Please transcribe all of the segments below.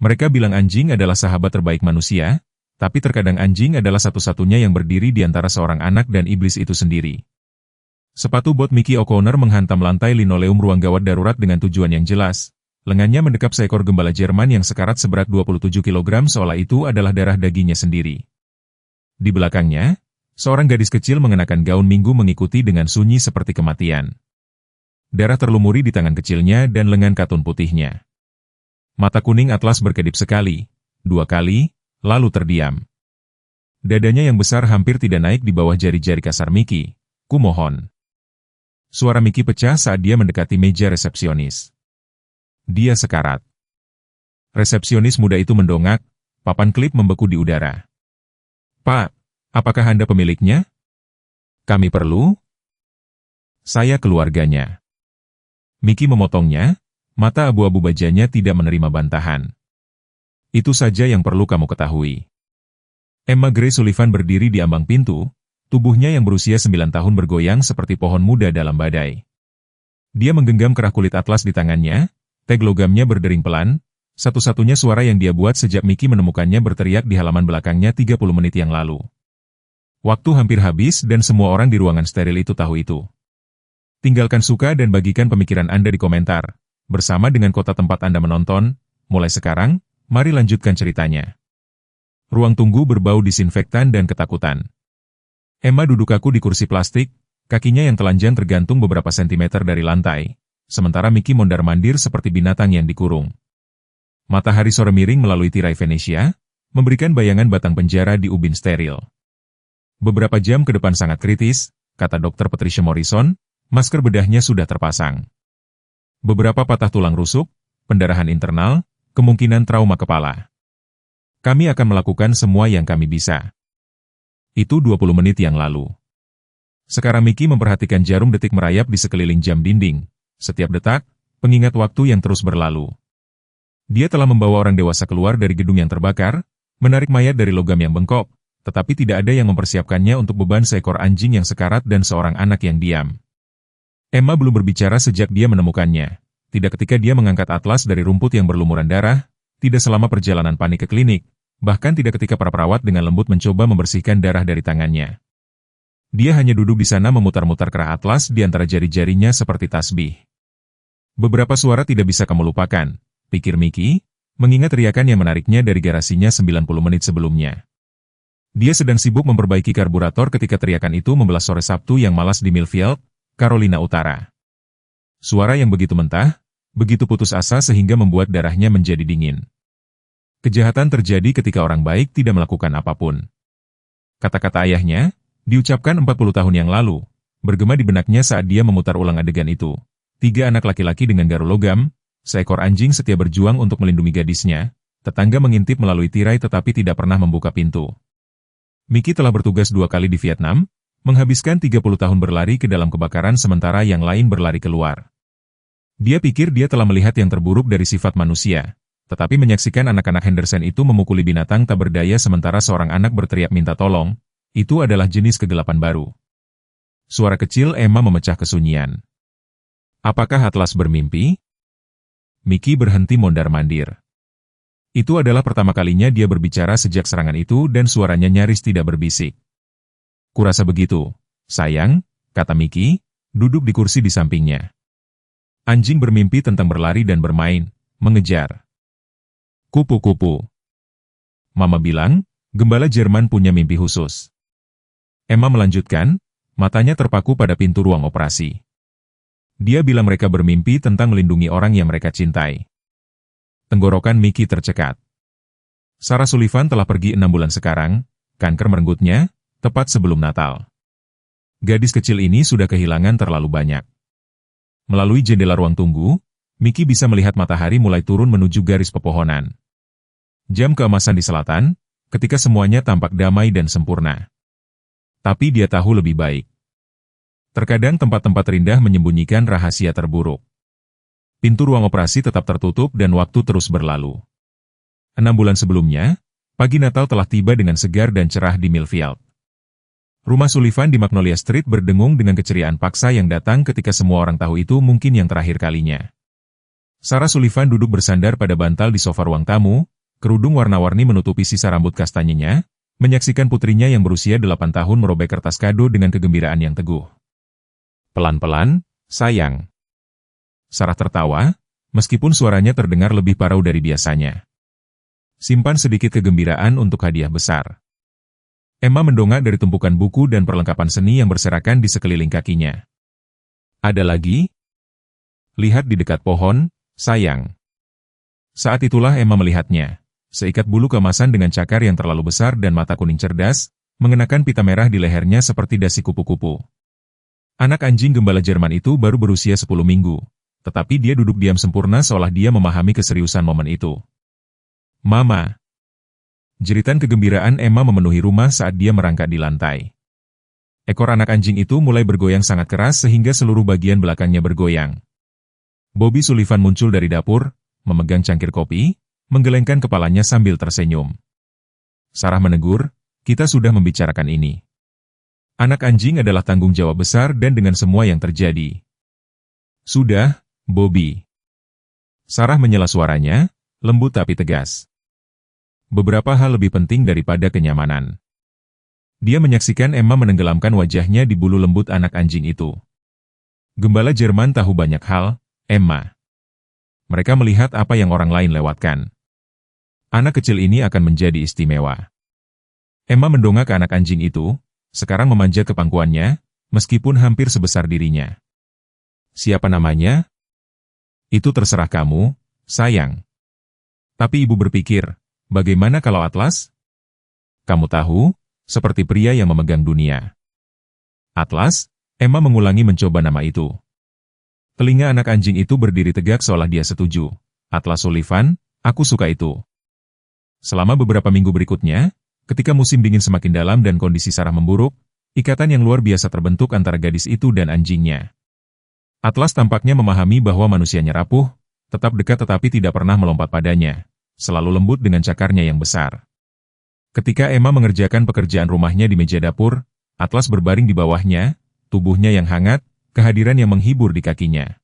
Mereka bilang anjing adalah sahabat terbaik manusia, tapi terkadang anjing adalah satu-satunya yang berdiri di antara seorang anak dan iblis itu sendiri. Sepatu bot Mickey O'Connor menghantam lantai linoleum ruang gawat darurat dengan tujuan yang jelas. Lengannya mendekap seekor gembala Jerman yang sekarat seberat 27 kg seolah itu adalah darah dagingnya sendiri. Di belakangnya, seorang gadis kecil mengenakan gaun minggu mengikuti dengan sunyi seperti kematian. Darah terlumuri di tangan kecilnya dan lengan katun putihnya. Mata kuning atlas berkedip sekali, 2 kali, lalu terdiam. Dadanya yang besar hampir tidak naik di bawah jari-jari kasar Mickey. Kumohon. Suara Mickey pecah saat dia mendekati meja resepsionis. Dia sekarat. Resepsionis muda itu mendongak, papan klip membeku di udara. Pak, apakah Anda pemiliknya? Kami perlu? Saya keluarganya. Mickey memotongnya, mata abu-abu bajanya tidak menerima bantahan. Itu saja yang perlu kamu ketahui. Emma Gray Sullivan berdiri di ambang pintu, tubuhnya yang berusia 9 tahun bergoyang seperti pohon muda dalam badai. Dia menggenggam kerah kulit atlas di tangannya, tag logamnya berdering pelan, satu-satunya suara yang dia buat sejak Mickey menemukannya berteriak di halaman belakangnya 30 menit yang lalu. Waktu hampir habis dan semua orang di ruangan steril itu tahu itu. Tinggalkan suka dan bagikan pemikiran Anda di komentar. Bersama dengan kota tempat Anda menonton, mulai sekarang, mari lanjutkan ceritanya. Ruang tunggu berbau disinfektan dan ketakutan. Emma duduk kaku di kursi plastik, kakinya yang telanjang tergantung beberapa sentimeter dari lantai, sementara Mickey mondar-mandir seperti binatang yang dikurung. Matahari sore miring melalui tirai Venesia, memberikan bayangan batang penjara di ubin steril. Beberapa jam ke depan sangat kritis, kata Dr. Patricia Morrison, masker bedahnya sudah terpasang. Beberapa patah tulang rusuk, pendarahan internal, kemungkinan trauma kepala. Kami akan melakukan semua yang kami bisa. Itu 20 menit yang lalu. Sekarang Mickey memperhatikan jarum detik merayap di sekeliling jam dinding. Setiap detak, pengingat waktu yang terus berlalu. Dia telah membawa orang dewasa keluar dari gedung yang terbakar, menarik mayat dari logam yang bengkok, tetapi tidak ada yang mempersiapkannya untuk beban seekor anjing yang sekarat dan seorang anak yang diam. Emma belum berbicara sejak dia menemukannya. Tidak ketika dia mengangkat atlas dari rumput yang berlumuran darah, tidak selama perjalanan panik ke klinik, bahkan tidak ketika para perawat dengan lembut mencoba membersihkan darah dari tangannya. Dia hanya duduk di sana memutar-mutar kerah atlas di antara jari-jarinya seperti tasbih. Beberapa suara tidak bisa kamu lupakan, pikir Mickey, mengingat teriakan yang menariknya dari garasinya 90 menit sebelumnya. Dia sedang sibuk memperbaiki karburator ketika teriakan itu membelah sore Sabtu yang malas di Millfield, Carolina Utara. Suara yang begitu mentah, begitu putus asa sehingga membuat darahnya menjadi dingin. Kejahatan terjadi ketika orang baik tidak melakukan apapun. Kata-kata ayahnya, diucapkan 40 tahun yang lalu, bergema di benaknya saat dia memutar ulang adegan itu. 3 anak laki-laki dengan garu logam, seekor anjing setia berjuang untuk melindungi gadisnya, tetangga mengintip melalui tirai tetapi tidak pernah membuka pintu. Mickey telah bertugas 2 kali di Vietnam, menghabiskan 30 tahun berlari ke dalam kebakaran sementara yang lain berlari keluar. Dia pikir dia telah melihat yang terburuk dari sifat manusia, tetapi menyaksikan anak-anak Henderson itu memukuli binatang tak berdaya sementara seorang anak berteriak minta tolong, itu adalah jenis kegelapan baru. Suara kecil Emma memecah kesunyian. Apakah Atlas bermimpi? Mickey berhenti mondar-mandir. Itu adalah pertama kalinya dia berbicara sejak serangan itu dan suaranya nyaris tidak berbisik. Kurasa begitu, sayang, kata Mickey, duduk di kursi di sampingnya. Anjing bermimpi tentang berlari dan bermain, mengejar. Kupu-kupu. Mama bilang, gembala Jerman punya mimpi khusus. Emma melanjutkan, matanya terpaku pada pintu ruang operasi. Dia bilang mereka bermimpi tentang melindungi orang yang mereka cintai. Tenggorokan Mickey tercekat. Sarah Sullivan telah pergi 6 bulan sekarang, kanker merenggutnya, tepat sebelum Natal. Gadis kecil ini sudah kehilangan terlalu banyak. Melalui jendela ruang tunggu, Mickey bisa melihat matahari mulai turun menuju garis pepohonan. Jam keemasan di selatan, ketika semuanya tampak damai dan sempurna. Tapi dia tahu lebih baik. Terkadang tempat-tempat terindah menyembunyikan rahasia terburuk. Pintu ruang operasi tetap tertutup dan waktu terus berlalu. 6 bulan sebelumnya, pagi Natal telah tiba dengan segar dan cerah di Millfield. Rumah Sullivan di Magnolia Street berdengung dengan keceriaan paksa yang datang ketika semua orang tahu itu mungkin yang terakhir kalinya. Sarah Sullivan duduk bersandar pada bantal di sofa ruang tamu, kerudung warna-warni menutupi sisa rambut kastanyenya, menyaksikan putrinya yang berusia 8 tahun merobek kertas kado dengan kegembiraan yang teguh. Pelan-pelan, sayang. Sarah tertawa, meskipun suaranya terdengar lebih parau dari biasanya. Simpan sedikit kegembiraan untuk hadiah besar. Emma mendongak dari tumpukan buku dan perlengkapan seni yang berserakan di sekeliling kakinya. Ada lagi? Lihat di dekat pohon, sayang. Saat itulah Emma melihatnya. Seikat bulu kemasan dengan cakar yang terlalu besar dan mata kuning cerdas, mengenakan pita merah di lehernya seperti dasi kupu-kupu. Anak anjing gembala Jerman itu baru berusia 10 minggu, tetapi dia duduk diam sempurna seolah dia memahami keseriusan momen itu. Mama! Jeritan kegembiraan Emma memenuhi rumah saat dia merangkak di lantai. Ekor anak anjing itu mulai bergoyang sangat keras sehingga seluruh bagian belakangnya bergoyang. Bobby Sullivan muncul dari dapur, memegang cangkir kopi, menggelengkan kepalanya sambil tersenyum. Sarah menegur, kita sudah membicarakan ini. Anak anjing adalah tanggung jawab besar dan dengan semua yang terjadi. Sudah, Bobby. Sarah menyela suaranya, lembut tapi tegas. Beberapa hal lebih penting daripada kenyamanan. Dia menyaksikan Emma menenggelamkan wajahnya di bulu lembut anak anjing itu. Gembala Jerman tahu banyak hal, Emma. Mereka melihat apa yang orang lain lewatkan. Anak kecil ini akan menjadi istimewa. Emma mendongak ke anak anjing itu, sekarang memanjat ke pangkuannya, meskipun hampir sebesar dirinya. Siapa namanya? Itu terserah kamu, sayang. Tapi ibu berpikir, bagaimana kalau Atlas? Kamu tahu, seperti pria yang memegang dunia. Atlas, Emma mengulangi mencoba nama itu. Telinga anak anjing itu berdiri tegak seolah dia setuju. Atlas Sullivan, aku suka itu. Selama beberapa minggu berikutnya, ketika musim dingin semakin dalam dan kondisi Sarah memburuk, ikatan yang luar biasa terbentuk antara gadis itu dan anjingnya. Atlas tampaknya memahami bahwa manusianya rapuh, tetap dekat tetapi tidak pernah melompat padanya. Selalu lembut dengan cakarnya yang besar. Ketika Emma mengerjakan pekerjaan rumahnya di meja dapur, Atlas berbaring di bawahnya, tubuhnya yang hangat, kehadiran yang menghibur di kakinya.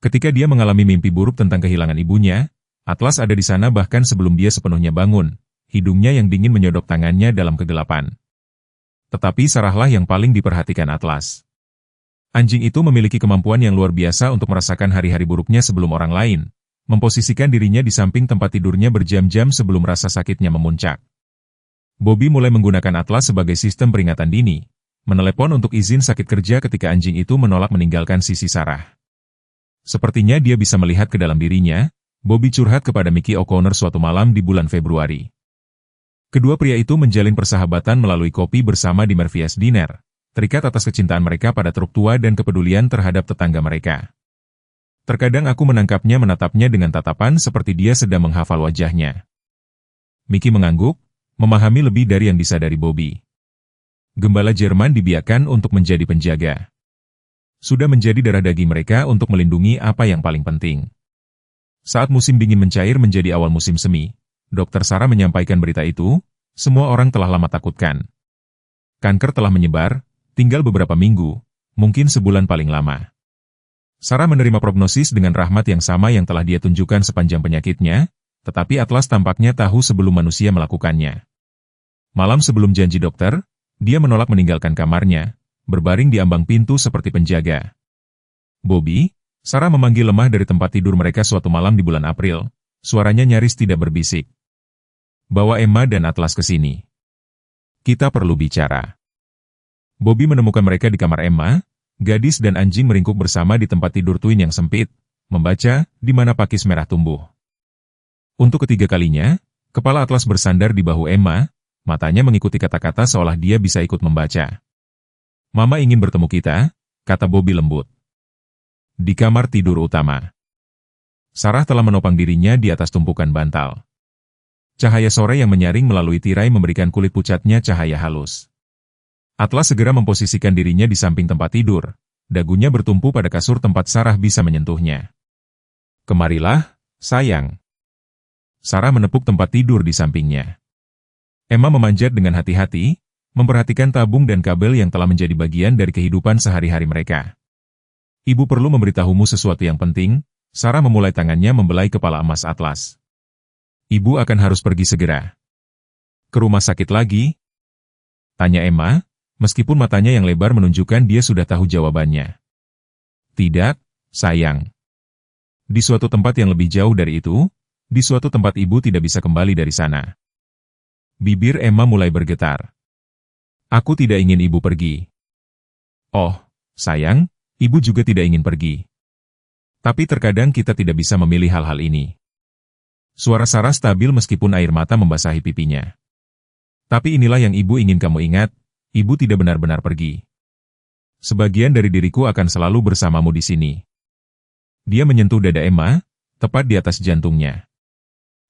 Ketika dia mengalami mimpi buruk tentang kehilangan ibunya, Atlas ada di sana bahkan sebelum dia sepenuhnya bangun, hidungnya yang dingin menyodok tangannya dalam kegelapan. Tetapi Sarahlah yang paling diperhatikan Atlas. Anjing itu memiliki kemampuan yang luar biasa untuk merasakan hari-hari buruknya sebelum orang lain, memposisikan dirinya di samping tempat tidurnya berjam-jam sebelum rasa sakitnya memuncak. Bobby mulai menggunakan Atlas sebagai sistem peringatan dini, menelepon untuk izin sakit kerja ketika anjing itu menolak meninggalkan sisi Sarah. Sepertinya dia bisa melihat ke dalam dirinya, Bobby curhat kepada Mickey O'Connor suatu malam di bulan Februari. Kedua pria itu menjalin persahabatan melalui kopi bersama di Murphy's Dinner, terikat atas kecintaan mereka pada truk tua dan kepedulian terhadap tetangga mereka. Terkadang aku menangkapnya menatapnya dengan tatapan seperti dia sedang menghafal wajahnya. Mickey mengangguk, memahami lebih dari yang disadari Bobby. Gembala Jerman dibiarkan untuk menjadi penjaga. Sudah menjadi darah daging mereka untuk melindungi apa yang paling penting. Saat musim dingin mencair menjadi awal musim semi, Dr. Sarah menyampaikan berita itu, semua orang telah lama takutkan. Kanker telah menyebar, tinggal beberapa minggu, mungkin sebulan paling lama. Sarah menerima prognosis dengan rahmat yang sama yang telah dia tunjukkan sepanjang penyakitnya, tetapi Atlas tampaknya tahu sebelum manusia melakukannya. Malam sebelum janji dokter, dia menolak meninggalkan kamarnya, berbaring di ambang pintu seperti penjaga. Bobby, Sarah memanggil lemah dari tempat tidur mereka suatu malam di bulan April, suaranya nyaris tidak berbisik. Bawa Emma dan Atlas ke sini. Kita perlu bicara. Bobby menemukan mereka di kamar Emma. Gadis dan anjing meringkuk bersama di tempat tidur twin yang sempit, membaca, di mana pakis merah tumbuh. Untuk ketiga kalinya, kepala Atlas bersandar di bahu Emma, matanya mengikuti kata-kata seolah dia bisa ikut membaca. Mama ingin bertemu kita, kata Bobby lembut. Di kamar tidur utama. Sarah telah menopang dirinya di atas tumpukan bantal. Cahaya sore yang menyaring melalui tirai memberikan kulit pucatnya cahaya halus. Atlas segera memposisikan dirinya di samping tempat tidur, dagunya bertumpu pada kasur tempat Sarah bisa menyentuhnya. Kemarilah, sayang. Sarah menepuk tempat tidur di sampingnya. Emma memanjat dengan hati-hati, memperhatikan tabung dan kabel yang telah menjadi bagian dari kehidupan sehari-hari mereka. Ibu perlu memberitahumu sesuatu yang penting, Sarah memulai tangannya membelai kepala emas Atlas. Ibu akan harus pergi segera. Ke rumah sakit lagi? Tanya Emma, meskipun matanya yang lebar menunjukkan dia sudah tahu jawabannya. Tidak, sayang. Di suatu tempat yang lebih jauh dari itu, di suatu tempat ibu tidak bisa kembali dari sana. Bibir Emma mulai bergetar. Aku tidak ingin ibu pergi. Oh, sayang, ibu juga tidak ingin pergi. Tapi terkadang kita tidak bisa memilih hal-hal ini. Suara Sarah stabil meskipun air mata membasahi pipinya. Tapi inilah yang ibu ingin kamu ingat, ibu tidak benar-benar pergi. Sebagian dari diriku akan selalu bersamamu di sini. Dia menyentuh dada Emma, tepat di atas jantungnya.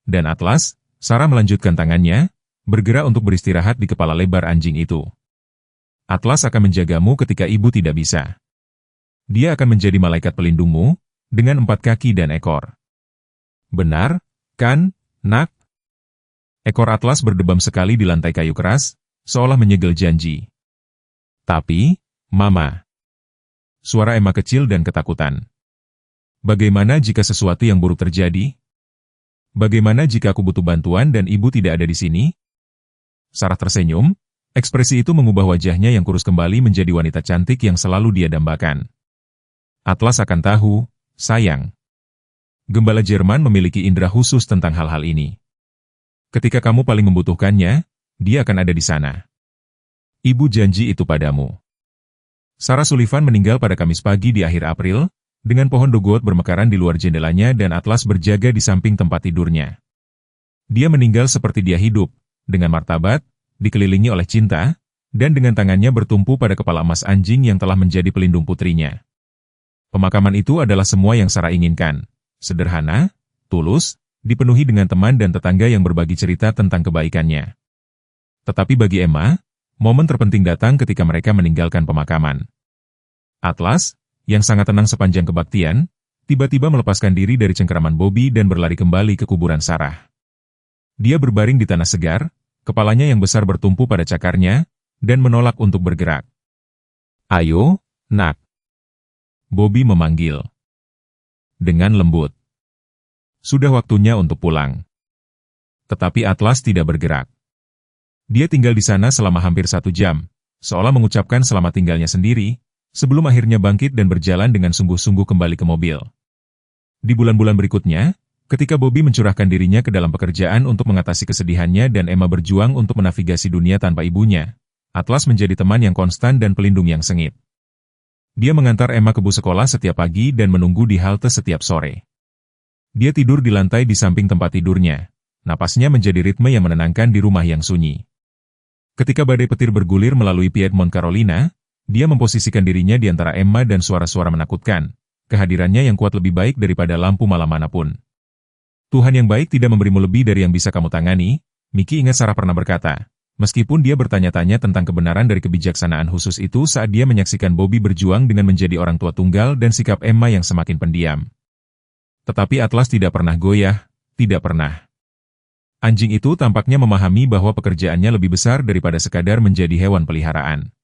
Dan Atlas, Sarah melanjutkan tangannya, bergerak untuk beristirahat di kepala lebar anjing itu. Atlas akan menjagamu ketika ibu tidak bisa. Dia akan menjadi malaikat pelindungmu, dengan 4 kaki dan ekor. Benar, kan, nak? Ekor Atlas berdebam sekali di lantai kayu keras, seolah menyegel janji. Tapi, Mama. Suara Emma kecil dan ketakutan. Bagaimana jika sesuatu yang buruk terjadi? Bagaimana jika aku butuh bantuan dan ibu tidak ada di sini? Sarah tersenyum, ekspresi itu mengubah wajahnya yang kurus kembali menjadi wanita cantik yang selalu dia dambakan. Atlas akan tahu, sayang. Gembala Jerman memiliki indera khusus tentang hal-hal ini. Ketika kamu paling membutuhkannya, dia akan ada di sana. Ibu janji itu padamu. Sarah Sullivan meninggal pada Kamis pagi di akhir April, dengan pohon dogot bermekaran di luar jendelanya dan Atlas berjaga di samping tempat tidurnya. Dia meninggal seperti dia hidup, dengan martabat, dikelilingi oleh cinta, dan dengan tangannya bertumpu pada kepala emas anjing yang telah menjadi pelindung putrinya. Pemakaman itu adalah semua yang Sarah inginkan. Sederhana, tulus, dipenuhi dengan teman dan tetangga yang berbagi cerita tentang kebaikannya. Tetapi bagi Emma, momen terpenting datang ketika mereka meninggalkan pemakaman. Atlas, yang sangat tenang sepanjang kebaktian, tiba-tiba melepaskan diri dari cengkeraman Bobby dan berlari kembali ke kuburan Sarah. Dia berbaring di tanah segar, kepalanya yang besar bertumpu pada cakarnya, dan menolak untuk bergerak. Ayo, nak. Bobby memanggil. Dengan lembut. Sudah waktunya untuk pulang. Tetapi Atlas tidak bergerak. Dia tinggal di sana selama hampir 1 jam, seolah mengucapkan selamat tinggalnya sendiri, sebelum akhirnya bangkit dan berjalan dengan sungguh-sungguh kembali ke mobil. Di bulan-bulan berikutnya, ketika Bobby mencurahkan dirinya ke dalam pekerjaan untuk mengatasi kesedihannya dan Emma berjuang untuk menavigasi dunia tanpa ibunya, Atlas menjadi teman yang konstan dan pelindung yang sengit. Dia mengantar Emma ke bus sekolah setiap pagi dan menunggu di halte setiap sore. Dia tidur di lantai di samping tempat tidurnya. Napasnya menjadi ritme yang menenangkan di rumah yang sunyi. Ketika badai petir bergulir melalui Piedmont Carolina, dia memposisikan dirinya di antara Emma dan suara-suara menakutkan. Kehadirannya yang kuat lebih baik daripada lampu malam manapun. Tuhan yang baik tidak memberimu lebih dari yang bisa kamu tangani, Mickey ingat Sarah pernah berkata. Meskipun dia bertanya-tanya tentang kebenaran dari kebijaksanaan khusus itu saat dia menyaksikan Bobby berjuang dengan menjadi orang tua tunggal dan sikap Emma yang semakin pendiam. Tetapi Atlas tidak pernah goyah, tidak pernah. Anjing itu tampaknya memahami bahwa pekerjaannya lebih besar daripada sekadar menjadi hewan peliharaan.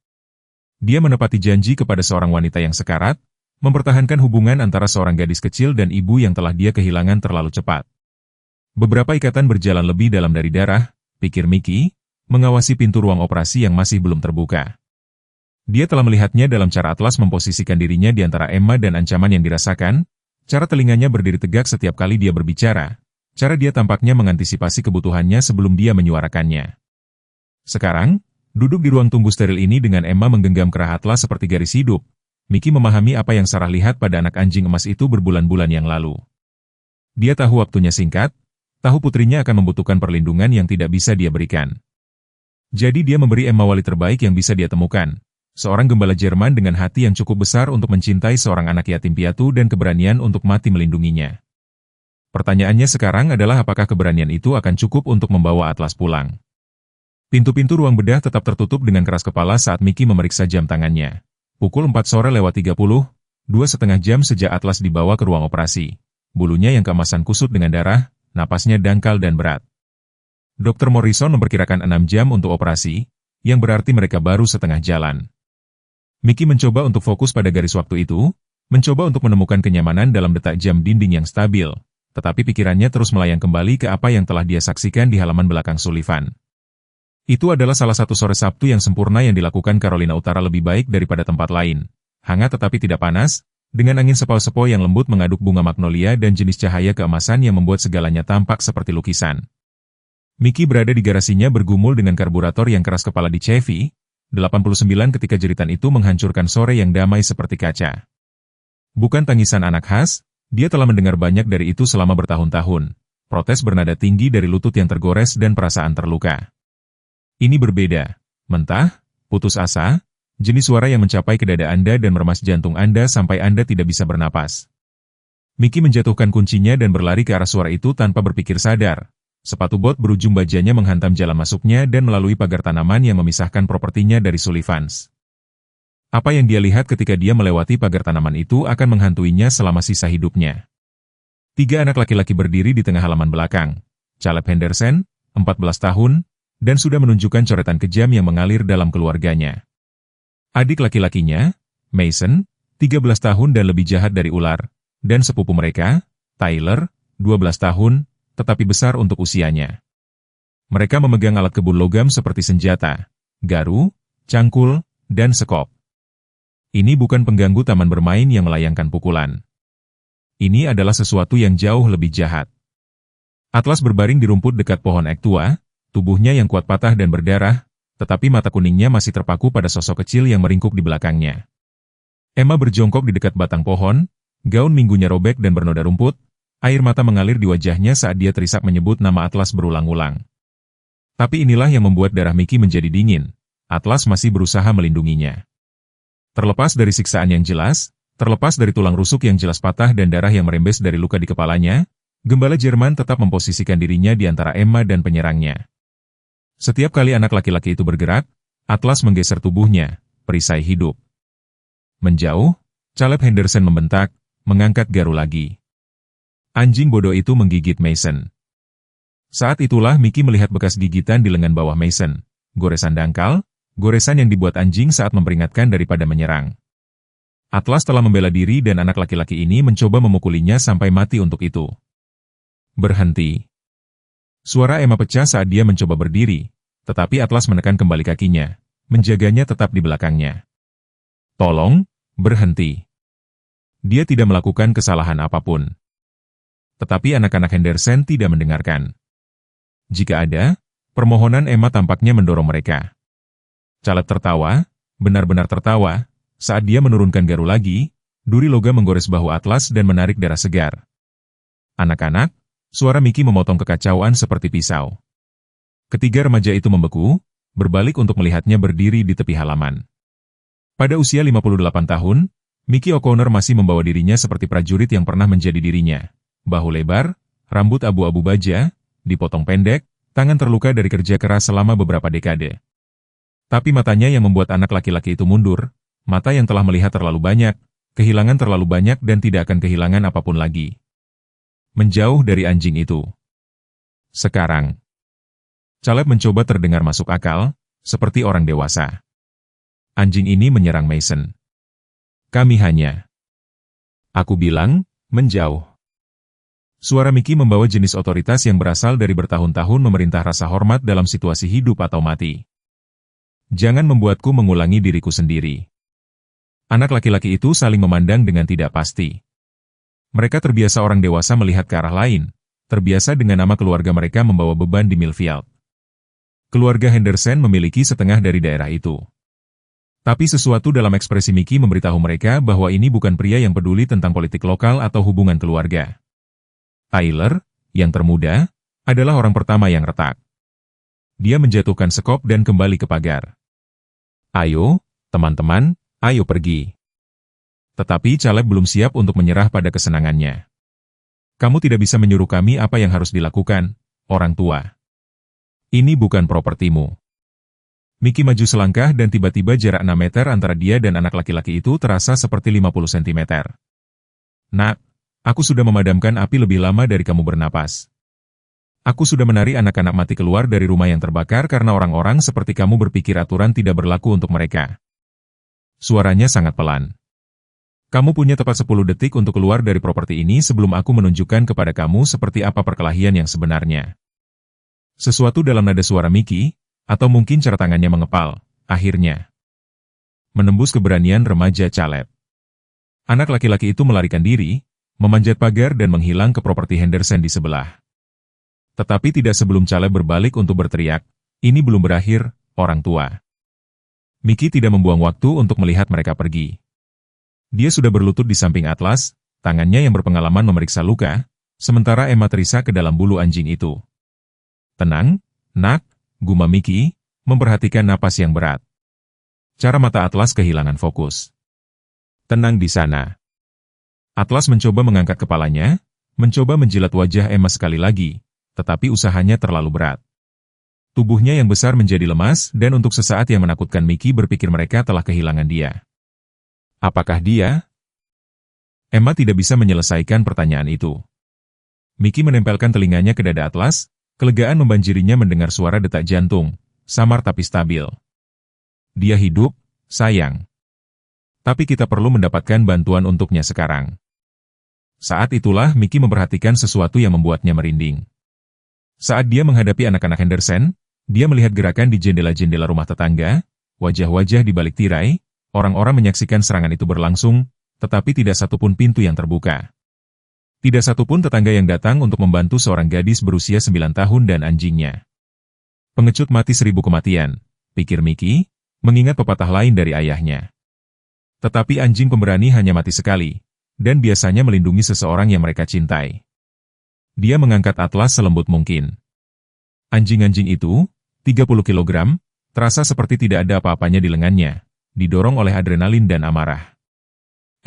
Dia menepati janji kepada seorang wanita yang sekarat, mempertahankan hubungan antara seorang gadis kecil dan ibu yang telah dia kehilangan terlalu cepat. Beberapa ikatan berjalan lebih dalam dari darah, pikir Mickey, mengawasi pintu ruang operasi yang masih belum terbuka. Dia telah melihatnya dalam cara Atlas memposisikan dirinya di antara Emma dan ancaman yang dirasakan, cara telinganya berdiri tegak setiap kali dia berbicara, cara dia tampaknya mengantisipasi kebutuhannya sebelum dia menyuarakannya. Sekarang, duduk di ruang tunggu steril ini dengan Emma menggenggam kerah Atlas seperti garis hidup, Mickey memahami apa yang Sarah lihat pada anak anjing emas itu berbulan-bulan yang lalu. Dia tahu waktunya singkat, tahu putrinya akan membutuhkan perlindungan yang tidak bisa dia berikan. Jadi dia memberi Emma wali terbaik yang bisa dia temukan, seorang gembala Jerman dengan hati yang cukup besar untuk mencintai seorang anak yatim piatu dan keberanian untuk mati melindunginya. Pertanyaannya sekarang adalah apakah keberanian itu akan cukup untuk membawa Atlas pulang. Pintu-pintu ruang bedah tetap tertutup dengan keras kepala saat Mickey memeriksa jam tangannya. Pukul 4 sore lewat 30, 2,5 jam sejak Atlas dibawa ke ruang operasi. Bulunya yang keemasan kusut dengan darah, napasnya dangkal dan berat. Dr. Morrison memperkirakan 6 jam untuk operasi, yang berarti mereka baru setengah jalan. Mickey mencoba untuk fokus pada garis waktu itu, Mencoba untuk menemukan kenyamanan dalam detak jam dinding yang stabil, tetapi pikirannya terus melayang kembali ke apa yang telah dia saksikan di halaman belakang Sullivan. Itu adalah salah satu sore Sabtu yang sempurna yang dilakukan Carolina Utara lebih baik daripada tempat lain. Hangat tetapi tidak panas, dengan angin sepau-sepau yang lembut mengaduk bunga magnolia dan jenis cahaya keemasan yang membuat segalanya tampak seperti lukisan. Mickey berada di garasinya bergumul dengan karburator yang keras kepala di Chevy 89 ketika jeritan itu menghancurkan sore yang damai seperti kaca. Bukan tangisan anak khas, dia telah mendengar banyak dari itu selama bertahun-tahun. Protes bernada tinggi dari lutut yang tergores dan perasaan terluka. Ini berbeda. Mentah, putus asa, jenis suara yang mencapai ke dada Anda dan meremas jantung Anda sampai Anda tidak bisa bernapas. Mickey menjatuhkan kuncinya dan berlari ke arah suara itu tanpa berpikir sadar. Sepatu bot berujung bajanya menghantam jalan masuknya dan melalui pagar tanaman yang memisahkan propertinya dari Sullivans. Apa yang dia lihat ketika dia melewati pagar tanaman itu akan menghantuinya selama sisa hidupnya. 3 anak laki-laki berdiri di tengah halaman belakang. Caleb Henderson, 14 tahun, dan sudah menunjukkan coretan kejam yang mengalir dalam keluarganya. Adik laki-lakinya, Mason, 13 tahun dan lebih jahat dari ular, dan sepupu mereka, Tyler, 12 tahun, tetapi besar untuk usianya. Mereka memegang alat kebun logam seperti senjata, garu, cangkul, dan sekop. Ini bukan pengganggu taman bermain yang melayangkan pukulan. Ini adalah sesuatu yang jauh lebih jahat. Atlas berbaring di rumput dekat pohon ek tua, tubuhnya yang kuat patah dan berdarah, tetapi mata kuningnya masih terpaku pada sosok kecil yang meringkuk di belakangnya. Emma berjongkok di dekat batang pohon, gaun minggunya robek dan bernoda rumput, air mata mengalir di wajahnya saat dia terisak menyebut nama Atlas berulang-ulang. Tapi inilah yang membuat darah Mickey menjadi dingin. Atlas masih berusaha melindunginya. Terlepas dari siksaan yang jelas, terlepas dari tulang rusuk yang jelas patah dan darah yang merembes dari luka di kepalanya, gembala Jerman tetap memposisikan dirinya di antara Emma dan penyerangnya. Setiap kali anak laki-laki itu bergerak, Atlas menggeser tubuhnya, perisai hidup. Menjauh, Caleb Henderson membentak, mengangkat garu lagi. Anjing bodoh itu menggigit Mason. Saat itulah Mickey melihat bekas gigitan di lengan bawah Mason, goresan dangkal, goresan yang dibuat anjing saat memperingatkan daripada menyerang. Atlas telah membela diri dan anak laki-laki ini mencoba memukulinya sampai mati untuk itu. Berhenti. Suara Emma pecah saat dia mencoba berdiri, tetapi Atlas menekan kembali kakinya, menjaganya tetap di belakangnya. Tolong, berhenti. Dia tidak melakukan kesalahan apapun. Tetapi anak-anak Henderson tidak mendengarkan. Jika ada, permohonan Emma tampaknya mendorong mereka. Caleb tertawa, benar-benar tertawa, saat dia menurunkan garu lagi, duri logam menggores bahu Atlas dan menarik darah segar. Anak-anak, suara Mickey memotong kekacauan seperti pisau. Ketiga remaja itu membeku, berbalik untuk melihatnya berdiri di tepi halaman. Pada usia 58 tahun, Mickey O'Connor masih membawa dirinya seperti prajurit yang pernah menjadi dirinya. Bahu lebar, rambut abu-abu baja, dipotong pendek, tangan terluka dari kerja keras selama beberapa dekade. Tapi matanya yang membuat anak laki-laki itu mundur, mata yang telah melihat terlalu banyak, kehilangan terlalu banyak dan tidak akan kehilangan apapun lagi. Menjauh dari anjing itu. Sekarang. Caleb mencoba terdengar masuk akal, seperti orang dewasa. Anjing ini menyerang Mason. Kami hanya. Aku bilang, menjauh. Suara Mickey membawa jenis otoritas yang berasal dari bertahun-tahun memerintah rasa hormat dalam situasi hidup atau mati. Jangan membuatku mengulangi diriku sendiri. Anak laki-laki itu saling memandang dengan tidak pasti. Mereka terbiasa orang dewasa melihat ke arah lain, terbiasa dengan nama keluarga mereka membawa beban di Millfield. Keluarga Henderson memiliki setengah dari daerah itu. Tapi sesuatu dalam ekspresi Mickey memberitahu mereka bahwa ini bukan pria yang peduli tentang politik lokal atau hubungan keluarga. Tyler, yang termuda, adalah orang pertama yang retak. Dia menjatuhkan sekop dan kembali ke pagar. Ayo, teman-teman, ayo pergi. Tetapi Caleb belum siap untuk menyerah pada kesenangannya. Kamu tidak bisa menyuruh kami apa yang harus dilakukan, orang tua. Ini bukan propertimu. Mickey maju selangkah dan tiba-tiba jarak 6 meter antara dia dan anak laki-laki itu terasa seperti 50 cm. Nak, aku sudah memadamkan api lebih lama dari kamu bernapas. Aku sudah menari anak-anak mati keluar dari rumah yang terbakar karena orang-orang seperti kamu berpikir aturan tidak berlaku untuk mereka. Suaranya sangat pelan. Kamu punya tepat 10 detik untuk keluar dari properti ini sebelum aku menunjukkan kepada kamu seperti apa perkelahian yang sebenarnya. Sesuatu dalam nada suara Mickey, atau mungkin cara tangannya mengepal, akhirnya menembus keberanian remaja Caleb. Anak laki-laki itu melarikan diri, memanjat pagar dan menghilang ke properti Henderson di sebelah. Tetapi tidak sebelum Caleb berbalik untuk berteriak, "Ini belum berakhir, orang tua." Mickey tidak membuang waktu untuk melihat mereka pergi. Dia sudah berlutut di samping Atlas, tangannya yang berpengalaman memeriksa luka, sementara Emma terisak ke dalam bulu anjing itu. "Tenang, nak," gumam Mickey, memperhatikan napas yang berat. Cara mata Atlas kehilangan fokus. "Tenang di sana." Atlas mencoba mengangkat kepalanya, mencoba menjilat wajah Emma sekali lagi, tetapi usahanya terlalu berat. Tubuhnya yang besar menjadi lemas dan untuk sesaat yang menakutkan Mickey berpikir mereka telah kehilangan dia. Apakah dia? Emma tidak bisa menyelesaikan pertanyaan itu. Mickey menempelkan telinganya ke dada Atlas, kelegaan membanjirinya mendengar suara detak jantung, samar tapi stabil. "Dia hidup, sayang. Tapi kita perlu mendapatkan bantuan untuknya sekarang." Saat itulah Mickey memperhatikan sesuatu yang membuatnya merinding. Saat dia menghadapi anak-anak Henderson, dia melihat gerakan di jendela-jendela rumah tetangga, wajah-wajah di balik tirai, orang-orang menyaksikan serangan itu berlangsung, tetapi tidak satupun pintu yang terbuka. Tidak satupun tetangga yang datang untuk membantu seorang gadis berusia 9 tahun dan anjingnya. Pengecut mati 1000 kematian, pikir Mickey, mengingat pepatah lain dari ayahnya. Tetapi anjing pemberani hanya mati sekali, dan biasanya melindungi seseorang yang mereka cintai. Dia mengangkat Atlas selembut mungkin. Anjing-anjing itu, 30 kilogram, terasa seperti tidak ada apa-apanya di lengannya, didorong oleh adrenalin dan amarah.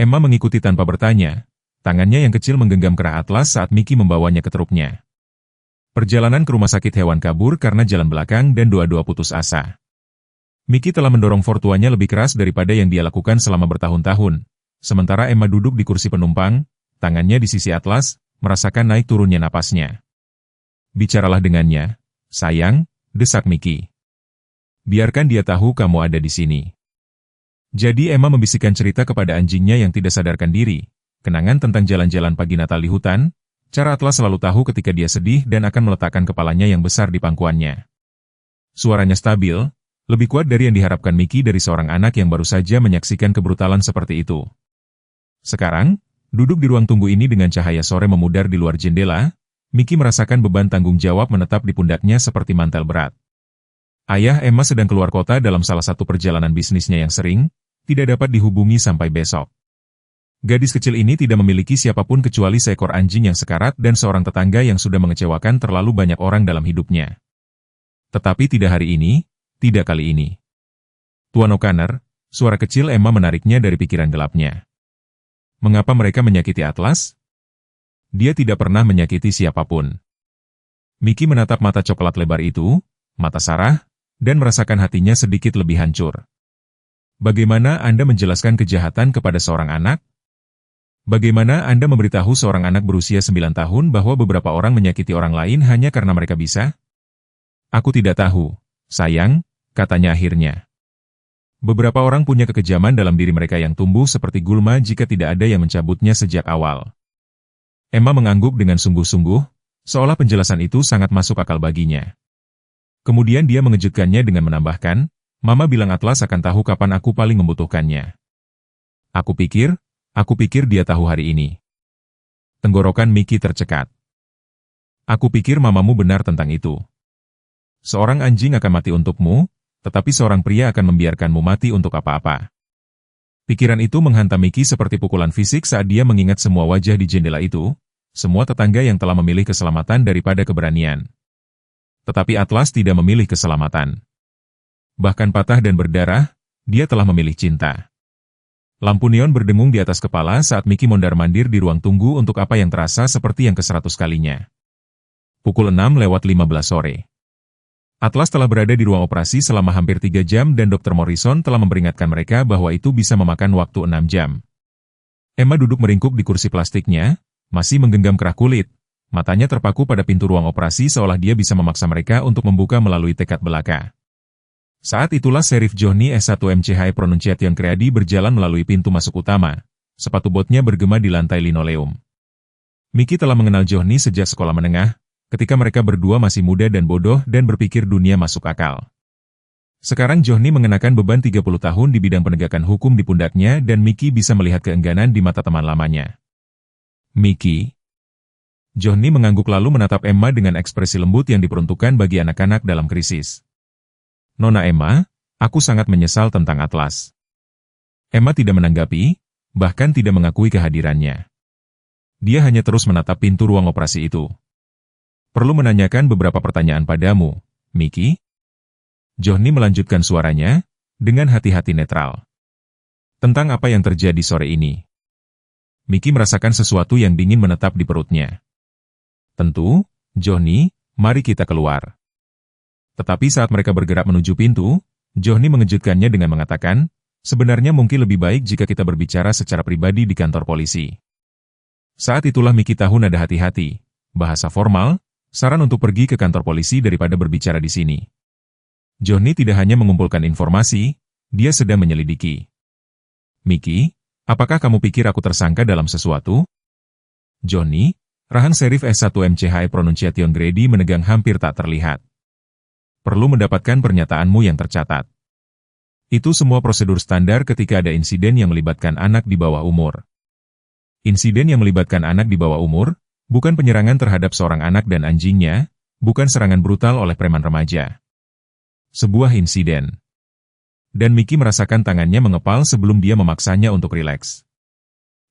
Emma mengikuti tanpa bertanya, tangannya yang kecil menggenggam kerah Atlas saat Mickey membawanya ke truknya. Perjalanan ke rumah sakit hewan kabur karena jalan belakang dan dua-dua putus asa. Mickey telah mendorong fortuanya lebih keras daripada yang dia lakukan selama bertahun-tahun, sementara Emma duduk di kursi penumpang, tangannya di sisi Atlas, merasakan naik turunnya napasnya. "Bicaralah dengannya, sayang," desak Mickey. "Biarkan dia tahu kamu ada di sini." Jadi Emma membisikkan cerita kepada anjingnya yang tidak sadarkan diri, kenangan tentang jalan-jalan pagi Natal di hutan, cara Atlas selalu tahu ketika dia sedih dan akan meletakkan kepalanya yang besar di pangkuannya. Suaranya stabil, lebih kuat dari yang diharapkan Mickey dari seorang anak yang baru saja menyaksikan kebrutalan seperti itu. Sekarang, duduk di ruang tunggu ini dengan cahaya sore memudar di luar jendela, Mickey merasakan beban tanggung jawab menetap di pundaknya seperti mantel berat. Ayah Emma sedang keluar kota dalam salah satu perjalanan bisnisnya yang sering, tidak dapat dihubungi sampai besok. Gadis kecil ini tidak memiliki siapapun kecuali seekor anjing yang sekarat dan seorang tetangga yang sudah mengecewakan terlalu banyak orang dalam hidupnya. Tetapi tidak hari ini, tidak kali ini. "Tuan O'Connor," suara kecil Emma menariknya dari pikiran gelapnya. "Mengapa mereka menyakiti Atlas?" "Dia tidak pernah menyakiti siapapun." Mickey menatap mata coklat lebar itu, mata Sarah, dan merasakan hatinya sedikit lebih hancur. "Bagaimana Anda menjelaskan kejahatan kepada seorang anak? Bagaimana Anda memberitahu seorang anak berusia 9 tahun bahwa beberapa orang menyakiti orang lain hanya karena mereka bisa?" "Aku tidak tahu, sayang," katanya akhirnya. "Beberapa orang punya kekejaman dalam diri mereka yang tumbuh seperti gulma jika tidak ada yang mencabutnya sejak awal." Emma mengangguk dengan sungguh-sungguh, seolah penjelasan itu sangat masuk akal baginya. Kemudian dia mengejutkannya dengan menambahkan, "Mama bilang Atlas akan tahu kapan aku paling membutuhkannya." Aku pikir dia tahu hari ini." Tenggorokan Mickey tercekat. "Aku pikir mamamu benar tentang itu. Seorang anjing akan mati untukmu, tetapi seorang pria akan membiarkanmu mati untuk apa-apa." Pikiran itu menghantam Mickey seperti pukulan fisik saat dia mengingat semua wajah di jendela itu, semua tetangga yang telah memilih keselamatan daripada keberanian. Tetapi Atlas tidak memilih keselamatan. Bahkan patah dan berdarah, dia telah memilih cinta. Lampu neon berdengung di atas kepala saat Mickey mondar-mandir di ruang tunggu untuk apa yang terasa seperti yang ke-100 kalinya. Pukul 6:15 sore. Atlas telah berada di ruang operasi selama hampir 3 jam dan Dr. Morrison telah memperingatkan mereka bahwa itu bisa memakan waktu 6 jam. Emma duduk meringkuk di kursi plastiknya, masih menggenggam kerah kulit. Matanya terpaku pada pintu ruang operasi seolah dia bisa memaksa mereka untuk membuka melalui tekad belaka. Saat itulah Sheriff Johnny S1 MCH Pronunciation Creadi berjalan melalui pintu masuk utama, Sepatu botnya bergema di lantai linoleum. Mickey telah mengenal Johnny sejak sekolah menengah, ketika mereka berdua masih muda dan bodoh dan berpikir dunia masuk akal. Sekarang Johnny mengenakan beban 30 tahun di bidang penegakan hukum di pundaknya dan Mickey bisa melihat keengganan di mata teman lamanya. Mickey. Johnny mengangguk lalu menatap Emma dengan ekspresi lembut yang diperuntukkan bagi anak-anak dalam krisis. Nona Emma, aku sangat menyesal tentang Atlas. Emma tidak menanggapi, bahkan tidak mengakui kehadirannya. Dia hanya terus menatap pintu ruang operasi itu. Perlu menanyakan beberapa pertanyaan padamu, Mickey? Johnny melanjutkan suaranya, dengan hati-hati netral. Tentang apa yang terjadi sore ini. Mickey merasakan sesuatu yang dingin menetap di perutnya. Tentu, Johnny, mari kita keluar. Tetapi saat mereka bergerak menuju pintu, Johnny mengejutkannya dengan mengatakan, sebenarnya mungkin lebih baik jika kita berbicara secara pribadi di kantor polisi. Saat itulah Mickey tahu nada hati-hati, bahasa formal, saran untuk pergi ke kantor polisi daripada berbicara di sini. Johnny tidak hanya mengumpulkan informasi, dia sedang menyelidiki. Mickey, apakah kamu pikir aku tersangka dalam sesuatu? Johnny, Rahan Serif S1MCHI Pronunciation Grady menegang hampir tak terlihat. Perlu mendapatkan pernyataanmu yang tercatat. Itu semua prosedur standar ketika ada insiden yang melibatkan anak di bawah umur. Insiden yang melibatkan anak di bawah umur, bukan penyerangan terhadap seorang anak dan anjingnya, bukan serangan brutal oleh preman remaja. Sebuah insiden. Dan Mickey merasakan tangannya mengepal sebelum dia memaksanya untuk rileks.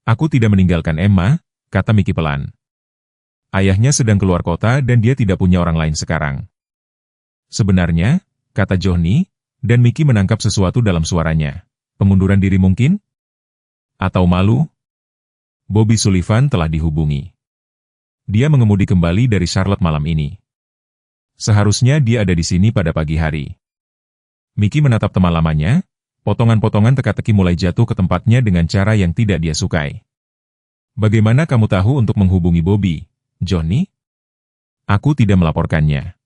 Aku tidak meninggalkan Emma, kata Mickey pelan. Ayahnya sedang keluar kota dan dia tidak punya orang lain sekarang. Sebenarnya, kata Johnny, dan Mickey menangkap sesuatu dalam suaranya. Pengunduran diri mungkin? Atau malu? Bobby Sullivan telah dihubungi. Dia mengemudi kembali dari Charlotte malam ini. Seharusnya dia ada di sini pada pagi hari. Mickey menatap teman lamanya, potongan-potongan teka-teki mulai jatuh ke tempatnya dengan cara yang tidak dia sukai. Bagaimana kamu tahu untuk menghubungi Bobby, Johnny? Aku tidak melaporkannya.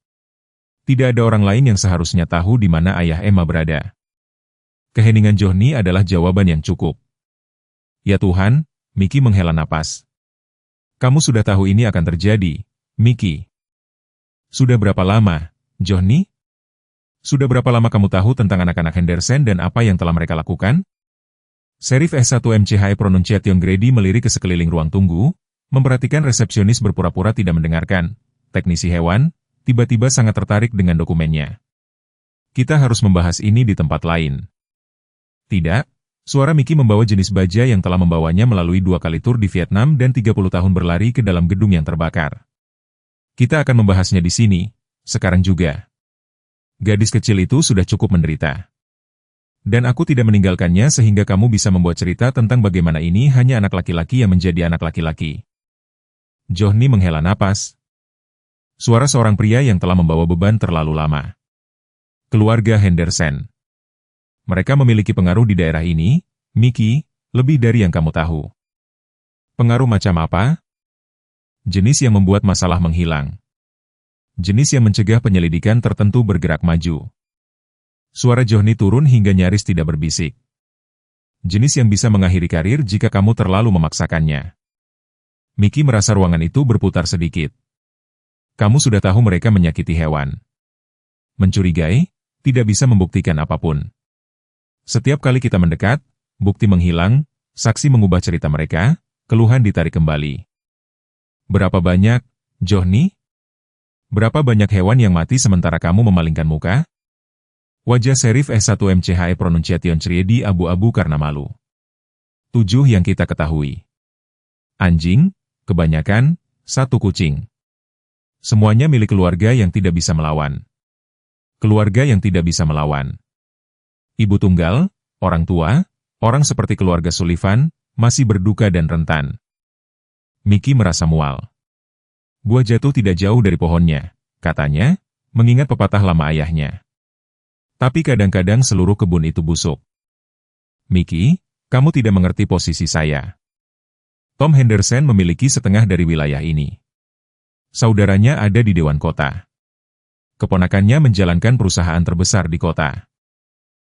Tidak ada orang lain yang seharusnya tahu di mana ayah Emma berada. Keheningan Johnny adalah jawaban yang cukup. Ya Tuhan, Mickey menghela napas. Kamu sudah tahu ini akan terjadi, Mickey. Sudah berapa lama, Johnny? Sudah berapa lama kamu tahu tentang anak-anak Henderson dan apa yang telah mereka lakukan? Serif S1MCHI Pronunciation Grady melirik ke sekeliling ruang tunggu, memperhatikan resepsionis berpura-pura tidak mendengarkan. Teknisi hewan, tiba-tiba sangat tertarik dengan dokumennya. Kita harus membahas ini di tempat lain. Tidak, suara Mickey membawa jenis baja yang telah membawanya melalui 2 kali tur di Vietnam dan 30 tahun berlari ke dalam gedung yang terbakar. Kita akan membahasnya di sini, sekarang juga. Gadis kecil itu sudah cukup menderita. Dan aku tidak meninggalkannya sehingga kamu bisa membuat cerita tentang bagaimana ini hanya anak laki-laki yang menjadi anak laki-laki. Johnny menghela napas. Suara seorang pria yang telah membawa beban terlalu lama. Keluarga Henderson. Mereka memiliki pengaruh di daerah ini, Mickey, lebih dari yang kamu tahu. Pengaruh macam apa? Jenis yang membuat masalah menghilang. Jenis yang mencegah penyelidikan tertentu bergerak maju. Suara Johnny turun hingga nyaris tidak berbisik. Jenis yang bisa mengakhiri karir jika kamu terlalu memaksakannya. Mickey merasa ruangan itu berputar sedikit. Kamu sudah tahu mereka menyakiti hewan. Mencurigai, tidak bisa membuktikan apapun. Setiap kali kita mendekat, bukti menghilang, saksi mengubah cerita mereka, keluhan ditarik kembali. Berapa banyak, Johnny? Berapa banyak hewan yang mati sementara kamu memalingkan muka? Wajah Serif S1MCHI Pronunciation Grady abu-abu karena malu. 7 yang kita ketahui. Anjing, kebanyakan, 1 kucing. Semuanya milik keluarga yang tidak bisa melawan. Keluarga yang tidak bisa melawan. Ibu tunggal, orang tua, orang seperti keluarga Sullivan, masih berduka dan rentan. Mickey merasa mual. Buah jatuh tidak jauh dari pohonnya, katanya, mengingat pepatah lama ayahnya. Tapi kadang-kadang seluruh kebun itu busuk. Mickey, kamu tidak mengerti posisi saya. Tom Henderson memiliki setengah dari wilayah ini. Saudaranya ada di Dewan Kota. Keponakannya menjalankan perusahaan terbesar di kota.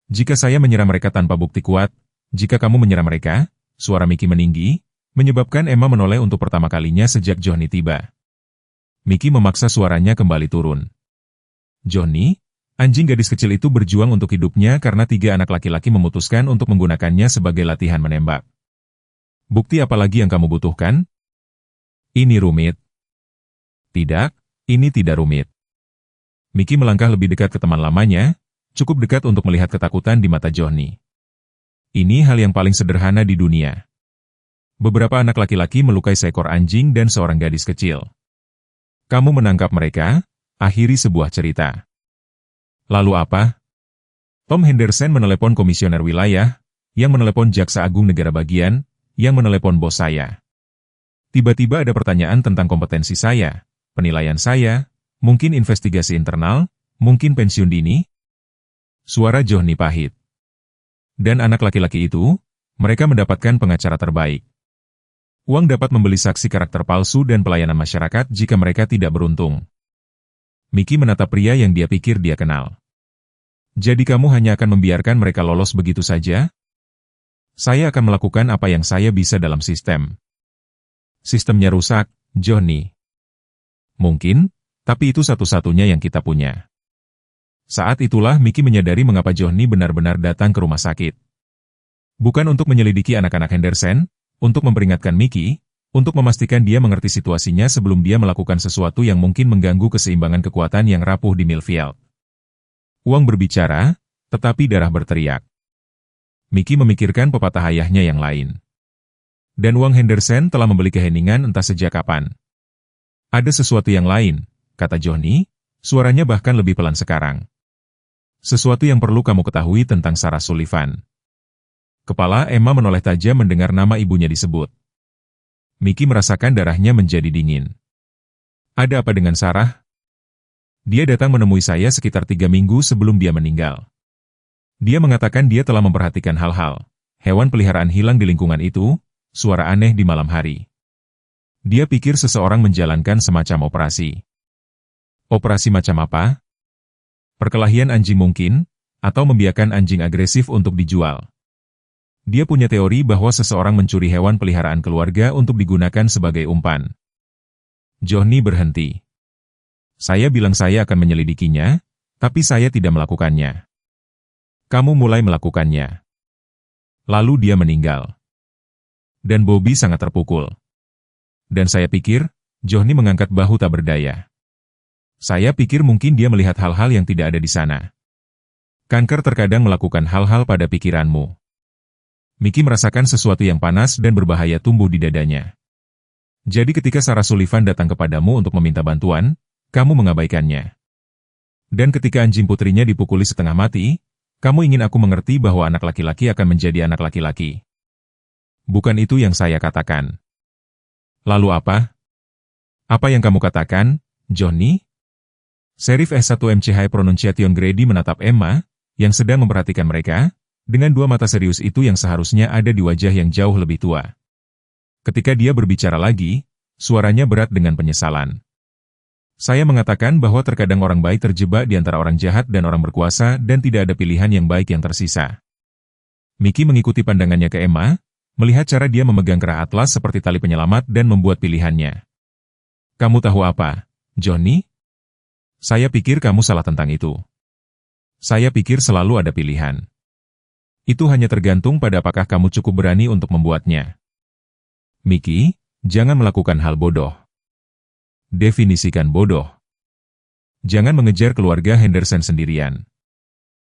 Jika saya menyerang mereka tanpa bukti kuat, jika kamu menyerang mereka, suara Mickey meninggi, menyebabkan Emma menoleh untuk pertama kalinya sejak Johnny tiba. Mickey memaksa suaranya kembali turun. Johnny, anjing gadis kecil itu berjuang untuk hidupnya karena 3 anak laki-laki memutuskan untuk menggunakannya sebagai latihan menembak. Bukti apa lagi yang kamu butuhkan? Ini rumit. Tidak, ini tidak rumit. Mickey melangkah lebih dekat ke teman lamanya, cukup dekat untuk melihat ketakutan di mata Johnny. Ini hal yang paling sederhana di dunia. Beberapa anak laki-laki melukai seekor anjing dan seorang gadis kecil. Kamu menangkap mereka, akhiri sebuah cerita. Lalu apa? Tom Henderson menelepon komisioner wilayah, yang menelepon jaksa agung negara bagian, yang menelepon bos saya. Tiba-tiba ada pertanyaan tentang kompetensi saya, penilaian saya, mungkin investigasi internal, mungkin pensiun dini. Suara Johnny pahit. Dan anak laki-laki itu, mereka mendapatkan pengacara terbaik. Uang dapat membeli saksi karakter palsu dan pelayanan masyarakat jika mereka tidak beruntung. Mickey menatap pria yang dia pikir dia kenal. Jadi kamu hanya akan membiarkan mereka lolos begitu saja? Saya akan melakukan apa yang saya bisa dalam sistem. Sistemnya rusak, Johnny. Mungkin, tapi itu satu-satunya yang kita punya. Saat itulah Mickey menyadari mengapa Johnny benar-benar datang ke rumah sakit. Bukan untuk menyelidiki anak-anak Henderson, untuk memperingatkan Mickey, untuk memastikan dia mengerti situasinya sebelum dia melakukan sesuatu yang mungkin mengganggu keseimbangan kekuatan yang rapuh di Millfield. Uang berbicara, tetapi darah berteriak. Mickey memikirkan pepatah ayahnya yang lain. Dan uang Henderson telah membeli keheningan entah sejak kapan. Ada sesuatu yang lain, kata Johnny, suaranya bahkan lebih pelan sekarang. Sesuatu yang perlu kamu ketahui tentang Sarah Sullivan. Kepala Emma menoleh tajam mendengar nama ibunya disebut. Mickey merasakan darahnya menjadi dingin. Ada apa dengan Sarah? Dia datang menemui saya sekitar 3 minggu sebelum dia meninggal. Dia mengatakan dia telah memperhatikan hal-hal. Hewan peliharaan hilang di lingkungan itu, suara aneh di malam hari. Dia pikir seseorang menjalankan semacam operasi. Operasi macam apa? Perkelahian anjing mungkin, atau membiarkan anjing agresif untuk dijual. Dia punya teori bahwa seseorang mencuri hewan peliharaan keluarga untuk digunakan sebagai umpan. Johnny berhenti. Saya bilang saya akan menyelidikinya, tapi saya tidak melakukannya. Kamu mulai melakukannya. Lalu dia meninggal. Dan Bobby sangat terpukul. Dan saya pikir, Johnny mengangkat bahu tak berdaya. Saya pikir mungkin dia melihat hal-hal yang tidak ada di sana. Kanker terkadang melakukan hal-hal pada pikiranmu. Mickey merasakan sesuatu yang panas dan berbahaya tumbuh di dadanya. Jadi ketika Sarah Sullivan datang kepadamu untuk meminta bantuan, kamu mengabaikannya. Dan ketika anjing putrinya dipukuli setengah mati, kamu ingin aku mengerti bahwa anak laki-laki akan menjadi anak laki-laki. Bukan itu yang saya katakan. Lalu apa? Apa yang kamu katakan, Johnny? Sheriff S1MC High Pronunciation Grady menatap Emma, yang sedang memperhatikan mereka, dengan 2 mata serius itu yang seharusnya ada di wajah yang jauh lebih tua. Ketika dia berbicara lagi, suaranya berat dengan penyesalan. Saya mengatakan bahwa terkadang orang baik terjebak di antara orang jahat dan orang berkuasa dan tidak ada pilihan yang baik yang tersisa. Mickey mengikuti pandangannya ke Emma, melihat cara dia memegang kerah atlas seperti tali penyelamat dan membuat pilihannya. Kamu tahu apa, Johnny? Saya pikir kamu salah tentang itu. Saya pikir selalu ada pilihan. Itu hanya tergantung pada apakah kamu cukup berani untuk membuatnya. Mickey, jangan melakukan hal bodoh. Definisikan bodoh. Jangan mengejar keluarga Henderson sendirian.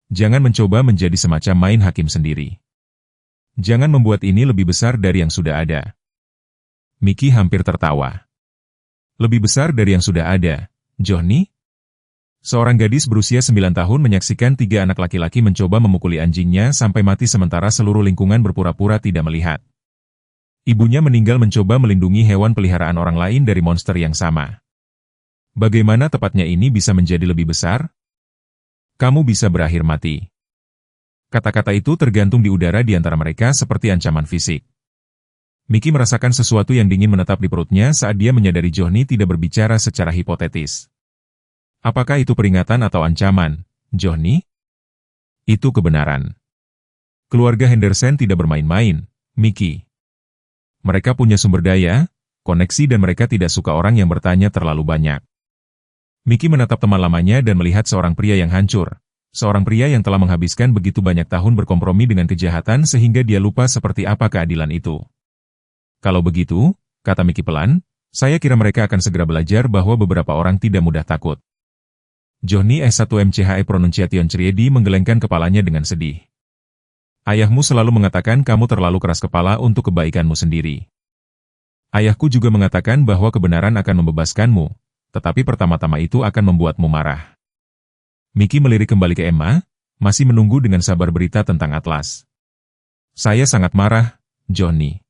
Jangan mencoba menjadi semacam main hakim sendiri. Jangan membuat ini lebih besar dari yang sudah ada. Mickey hampir tertawa. Lebih besar dari yang sudah ada, Johnny? Seorang gadis berusia 9 tahun menyaksikan 3 anak laki-laki mencoba memukuli anjingnya sampai mati sementara seluruh lingkungan berpura-pura tidak melihat. Ibunya meninggal mencoba melindungi hewan peliharaan orang lain dari monster yang sama. Bagaimana tepatnya ini bisa menjadi lebih besar? Kamu bisa berakhir mati. Kata-kata itu tergantung di udara di antara mereka seperti ancaman fisik. Mickey merasakan sesuatu yang dingin menetap di perutnya saat dia menyadari Johnny tidak berbicara secara hipotetis. Apakah itu peringatan atau ancaman, Johnny? Itu kebenaran. Keluarga Henderson tidak bermain-main, Mickey. Mereka punya sumber daya, koneksi dan mereka tidak suka orang yang bertanya terlalu banyak. Mickey menatap teman lamanya dan melihat seorang pria yang hancur. Seorang pria yang telah menghabiskan begitu banyak tahun berkompromi dengan kejahatan sehingga dia lupa seperti apa keadilan itu. Kalau begitu, kata Mickey pelan, saya kira mereka akan segera belajar bahwa beberapa orang tidak mudah takut. Johnny S1MCHE Pronunciation Criedi menggelengkan kepalanya dengan sedih. Ayahmu selalu mengatakan kamu terlalu keras kepala untuk kebaikanmu sendiri. Ayahku juga mengatakan bahwa kebenaran akan membebaskanmu, tetapi pertama-tama itu akan membuatmu marah. Mickey melirik kembali ke Emma, masih menunggu dengan sabar berita tentang Atlas. Saya sangat marah, Johnny.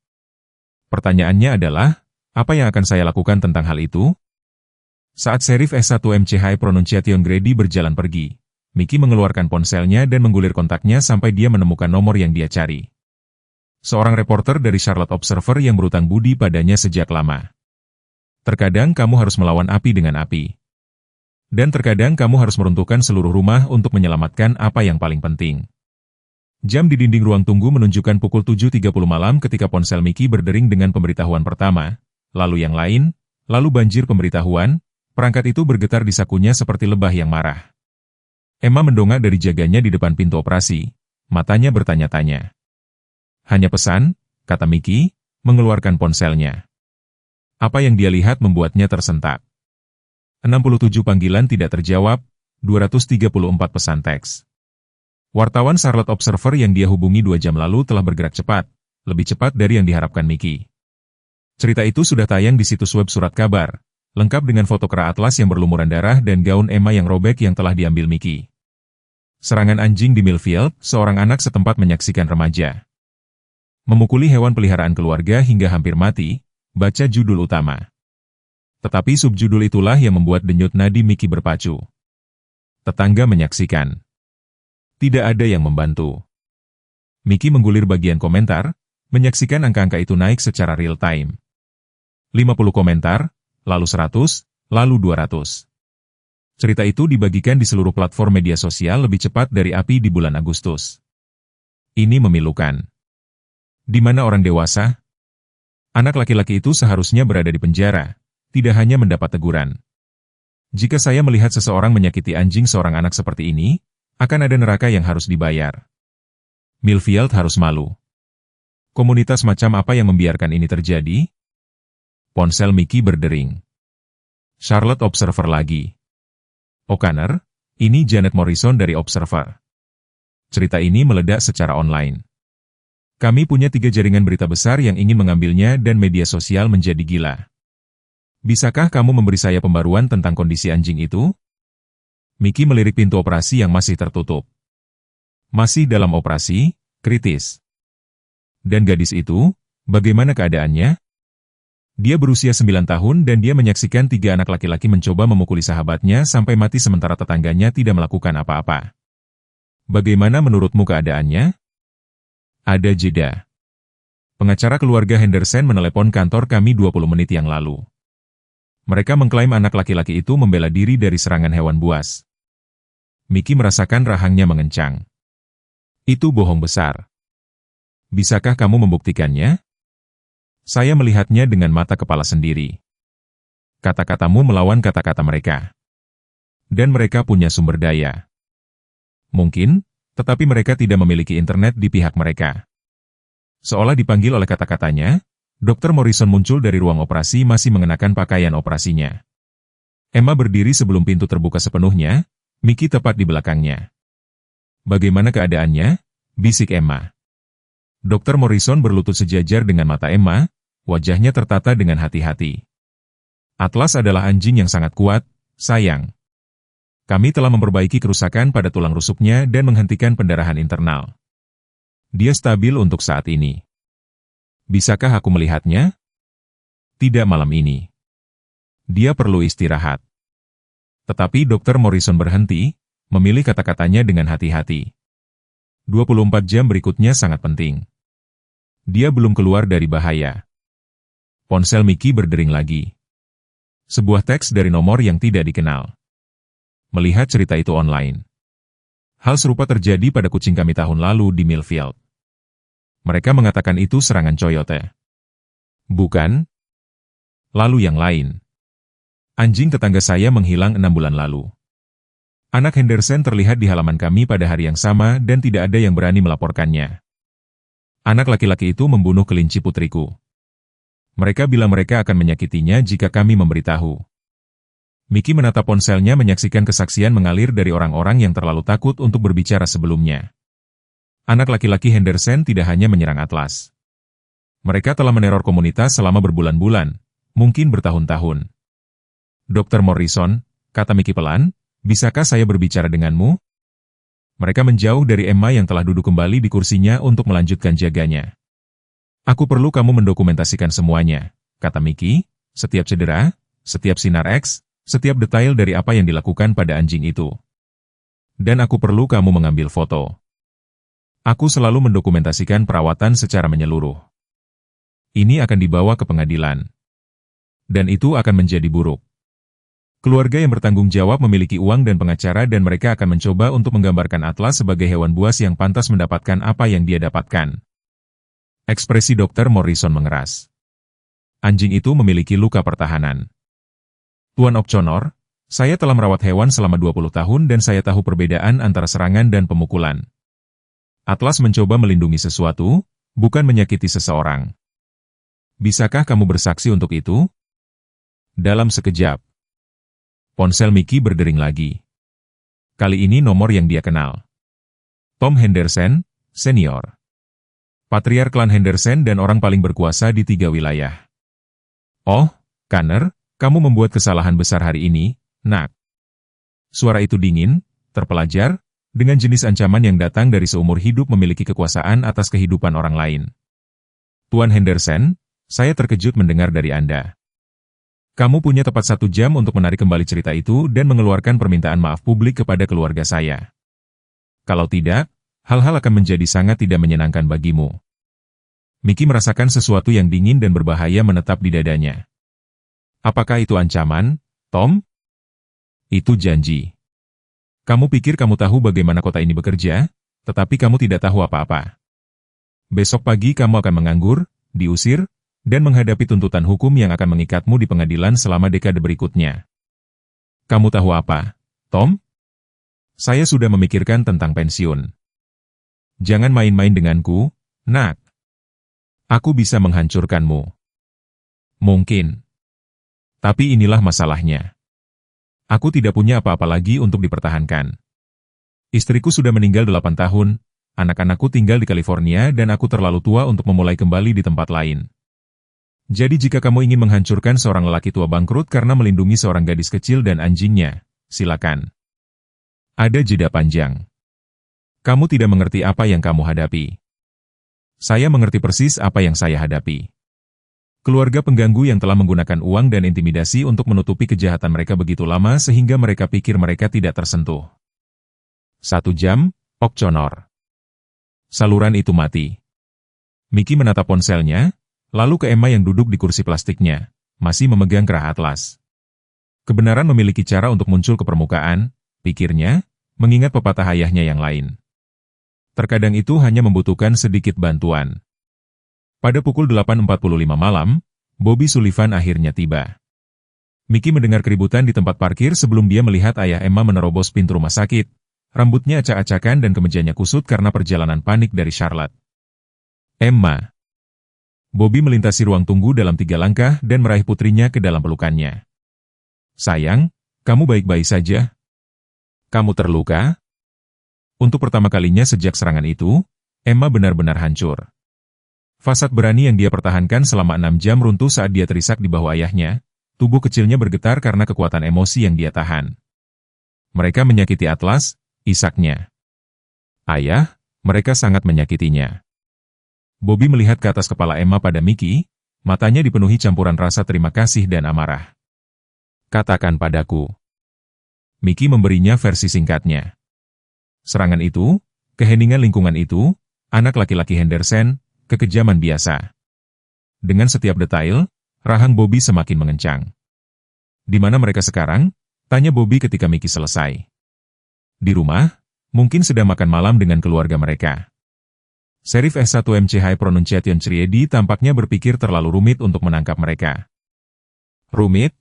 Pertanyaannya adalah, apa yang akan saya lakukan tentang hal itu? Saat Sheriff S1MCHE Pronunciation Criedi berjalan pergi, Mickey mengeluarkan ponselnya dan menggulir kontaknya sampai dia menemukan nomor yang dia cari. Seorang reporter dari Charlotte Observer yang berutang budi padanya sejak lama. Terkadang kamu harus melawan api dengan api. Dan terkadang kamu harus meruntuhkan seluruh rumah untuk menyelamatkan apa yang paling penting. Jam di dinding ruang tunggu menunjukkan pukul 7.30 malam ketika ponsel Mickey berdering dengan pemberitahuan pertama, lalu yang lain, lalu banjir pemberitahuan, perangkat itu bergetar di sakunya seperti lebah yang marah. Emma mendongak dari jaganya di depan pintu operasi, matanya bertanya-tanya. Hanya pesan, kata Mickey, mengeluarkan ponselnya. Apa yang dia lihat membuatnya tersentak. 67 panggilan tidak terjawab, 234 pesan teks. Wartawan Charlotte Observer yang dia hubungi 2 jam lalu telah bergerak cepat, lebih cepat dari yang diharapkan Mickey. Cerita itu sudah tayang di situs web surat kabar, lengkap dengan foto kera Atlas yang berlumuran darah dan gaun Emma yang robek yang telah diambil Mickey. Serangan anjing di Millfield, seorang anak setempat menyaksikan remaja memukuli hewan peliharaan keluarga hingga hampir mati, baca judul utama. Tetapi subjudul itulah yang membuat denyut nadi Mickey berpacu. Tetangga menyaksikan. Tidak ada yang membantu. Mickey menggulir bagian komentar, menyaksikan angka-angka itu naik secara real time. 50 komentar, lalu 100, lalu 200. Cerita itu dibagikan di seluruh platform media sosial lebih cepat dari api di bulan Agustus. Ini memilukan. Di mana orang dewasa? Anak laki-laki itu seharusnya berada di penjara. Tidak hanya mendapat teguran. Jika saya melihat seseorang menyakiti anjing seorang anak seperti ini, akan ada neraka yang harus dibayar. Millfield harus malu. Komunitas macam apa yang membiarkan ini terjadi? Ponsel Mickey berdering. Charlotte Observer lagi. O'Connor, ini Janet Morrison dari Observer. Cerita ini meledak secara online. Kami punya 3 jaringan berita besar yang ingin mengambilnya dan media sosial menjadi gila. Bisakah kamu memberi saya pembaruan tentang kondisi anjing itu? Mickey melirik pintu operasi yang masih tertutup. Masih dalam operasi, kritis. Dan gadis itu, bagaimana keadaannya? Dia berusia 9 tahun dan dia menyaksikan 3 anak laki-laki mencoba memukuli sahabatnya sampai mati sementara tetangganya tidak melakukan apa-apa. Bagaimana menurutmu keadaannya? Ada jeda. Pengacara keluarga Henderson menelepon kantor kami 20 menit yang lalu. Mereka mengklaim anak laki-laki itu membela diri dari serangan hewan buas. Mickey merasakan rahangnya mengencang. Itu bohong besar. Bisakah kamu membuktikannya? Saya melihatnya dengan mata kepala sendiri. Kata-katamu melawan kata-kata mereka. Dan mereka punya sumber daya. Mungkin, tetapi mereka tidak memiliki internet di pihak mereka. Seolah dipanggil oleh kata-katanya, Dr. Morrison muncul dari ruang operasi masih mengenakan pakaian operasinya. Emma berdiri sebelum pintu terbuka sepenuhnya, Mickey tepat di belakangnya. Bagaimana keadaannya? Bisik Emma. Dr. Morrison berlutut sejajar dengan mata Emma, wajahnya tertata dengan hati-hati. Atlas adalah anjing yang sangat kuat, sayang. Kami telah memperbaiki kerusakan pada tulang rusuknya dan menghentikan pendarahan internal. Dia stabil untuk saat ini. Bisakah aku melihatnya? Tidak malam ini. Dia perlu istirahat. Tetapi Dr. Morrison berhenti, memilih kata-katanya dengan hati-hati. 24 jam berikutnya sangat penting. Dia belum keluar dari bahaya. Ponsel Mickey berdering lagi. Sebuah teks dari nomor yang tidak dikenal. Melihat cerita itu online. Hal serupa terjadi pada kucing kami tahun lalu di Millfield. Mereka mengatakan itu serangan coyote. Bukan? Lalu yang lain. Anjing tetangga saya menghilang 6 bulan lalu. Anak Henderson terlihat di halaman kami pada hari yang sama dan tidak ada yang berani melaporkannya. Anak laki-laki itu membunuh kelinci putriku. Mereka bilang mereka akan menyakitinya jika kami memberitahu. Mickey menatap ponselnya menyaksikan kesaksian mengalir dari orang-orang yang terlalu takut untuk berbicara sebelumnya. Anak laki-laki Henderson tidak hanya menyerang Atlas. Mereka telah meneror komunitas selama berbulan-bulan, mungkin bertahun-tahun. Dr. Morrison, kata Mickey pelan, bisakah saya berbicara denganmu? Mereka menjauh dari Emma yang telah duduk kembali di kursinya untuk melanjutkan jaganya. Aku perlu kamu mendokumentasikan semuanya, kata Mickey, setiap cedera, setiap sinar X, setiap detail dari apa yang dilakukan pada anjing itu. Dan aku perlu kamu mengambil foto. Aku selalu mendokumentasikan perawatan secara menyeluruh. Ini akan dibawa ke pengadilan. Dan itu akan menjadi buruk. Keluarga yang bertanggung jawab memiliki uang dan pengacara dan mereka akan mencoba untuk menggambarkan Atlas sebagai hewan buas yang pantas mendapatkan apa yang dia dapatkan. Ekspresi Dr. Morrison mengeras. Anjing itu memiliki luka pertahanan. Tuan O'Connor, saya telah merawat hewan selama 20 tahun dan saya tahu perbedaan antara serangan dan pemukulan. Atlas mencoba melindungi sesuatu, bukan menyakiti seseorang. Bisakah kamu bersaksi untuk itu? Dalam sekejap. Ponsel Mickey berdering lagi. Kali ini nomor yang dia kenal. Tom Henderson, Senior. Patriark klan Henderson dan orang paling berkuasa di 3 wilayah. Oh, Connor, kamu membuat kesalahan besar hari ini, nak. Suara itu dingin, terpelajar, dengan jenis ancaman yang datang dari seumur hidup memiliki kekuasaan atas kehidupan orang lain. Tuan Henderson, saya terkejut mendengar dari Anda. Kamu punya tepat 1 jam untuk menarik kembali cerita itu dan mengeluarkan permintaan maaf publik kepada keluarga saya. Kalau tidak, hal-hal akan menjadi sangat tidak menyenangkan bagimu. Mickey merasakan sesuatu yang dingin dan berbahaya menetap di dadanya. Apakah itu ancaman, Tom? Itu janji. Kamu pikir kamu tahu bagaimana kota ini bekerja, tetapi kamu tidak tahu apa-apa. Besok pagi kamu akan menganggur, diusir, dan menghadapi tuntutan hukum yang akan mengikatmu di pengadilan selama dekade berikutnya. Kamu tahu apa, Tom? Saya sudah memikirkan tentang pensiun. Jangan main-main denganku, nak. Aku bisa menghancurkanmu. Mungkin. Tapi inilah masalahnya. Aku tidak punya apa-apa lagi untuk dipertahankan. Istriku sudah meninggal 8 tahun, anak-anakku tinggal di California dan aku terlalu tua untuk memulai kembali di tempat lain. Jadi jika kamu ingin menghancurkan seorang lelaki tua bangkrut karena melindungi seorang gadis kecil dan anjingnya, silakan. Ada jeda panjang. Kamu tidak mengerti apa yang kamu hadapi. Saya mengerti persis apa yang saya hadapi. Keluarga pengganggu yang telah menggunakan uang dan intimidasi untuk menutupi kejahatan mereka begitu lama sehingga mereka pikir mereka tidak tersentuh. 1 jam, O'Connor. Saluran itu mati. Mickey menatap ponselnya, lalu ke Emma yang duduk di kursi plastiknya, masih memegang kerah Atlas. Kebenaran memiliki cara untuk muncul ke permukaan, pikirnya, mengingat pepatah ayahnya yang lain. Terkadang itu hanya membutuhkan sedikit bantuan. Pada pukul 8.45 malam, Bobby Sullivan akhirnya tiba. Mickey mendengar keributan di tempat parkir sebelum dia melihat ayah Emma menerobos pintu rumah sakit. Rambutnya acak-acakan dan kemejanya kusut karena perjalanan panik dari Charlotte. Emma. Bobby melintasi ruang tunggu dalam 3 langkah dan meraih putrinya ke dalam pelukannya. Sayang, kamu baik-baik saja? Kamu terluka? Untuk pertama kalinya sejak serangan itu, Emma benar-benar hancur. Fasad berani yang dia pertahankan selama 6 jam runtuh saat dia terisak di bawah ayahnya, tubuh kecilnya bergetar karena kekuatan emosi yang dia tahan. Mereka menyakiti Atlas, isaknya. Ayah, mereka sangat menyakitinya. Bobby melihat ke atas kepala Emma pada Mickey, matanya dipenuhi campuran rasa terima kasih dan amarah. Katakan padaku. Mickey memberinya versi singkatnya. Serangan itu, keheningan lingkungan itu, anak laki-laki Henderson, kekejaman biasa. Dengan setiap detail, rahang Bobby semakin mengencang. Di mana mereka sekarang? Tanya Bobby ketika Mickey selesai. Di rumah, mungkin sedang makan malam dengan keluarga mereka. Sheriff S1MC High Pronunciation Triedi tampaknya berpikir terlalu rumit untuk menangkap mereka. Rumit?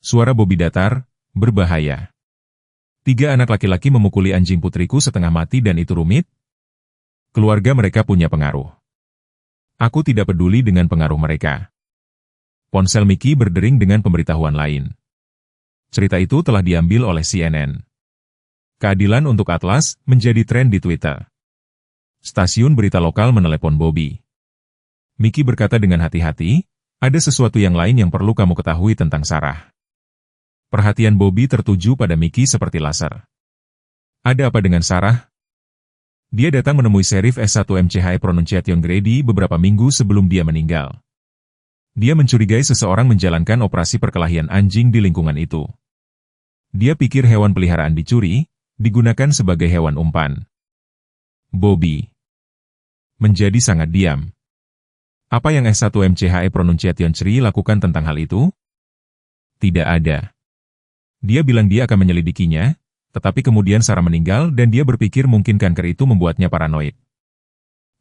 Suara Bobby datar, berbahaya. 3 anak laki-laki memukuli anjing putriku setengah mati dan itu rumit? Keluarga mereka punya pengaruh. Aku tidak peduli dengan pengaruh mereka. Ponsel Mickey berdering dengan pemberitahuan lain. Cerita itu telah diambil oleh CNN. Keadilan untuk Atlas menjadi tren di Twitter. Stasiun berita lokal menelepon Bobby. Mickey berkata dengan hati-hati, ada sesuatu yang lain yang perlu kamu ketahui tentang Sarah. Perhatian Bobby tertuju pada Mickey seperti laser. Ada apa dengan Sarah? Dia datang menemui Sheriff S1MC High Pronunciation Grady beberapa minggu sebelum dia meninggal. Dia mencurigai seseorang menjalankan operasi perkelahian anjing di lingkungan itu. Dia pikir hewan peliharaan dicuri, digunakan sebagai hewan umpan. Bobby menjadi sangat diam. Apa yang S1MC High Pronunciation Tree lakukan tentang hal itu? Tidak ada. Dia bilang dia akan menyelidikinya, tetapi kemudian Sarah meninggal dan dia berpikir mungkin kanker itu membuatnya paranoid.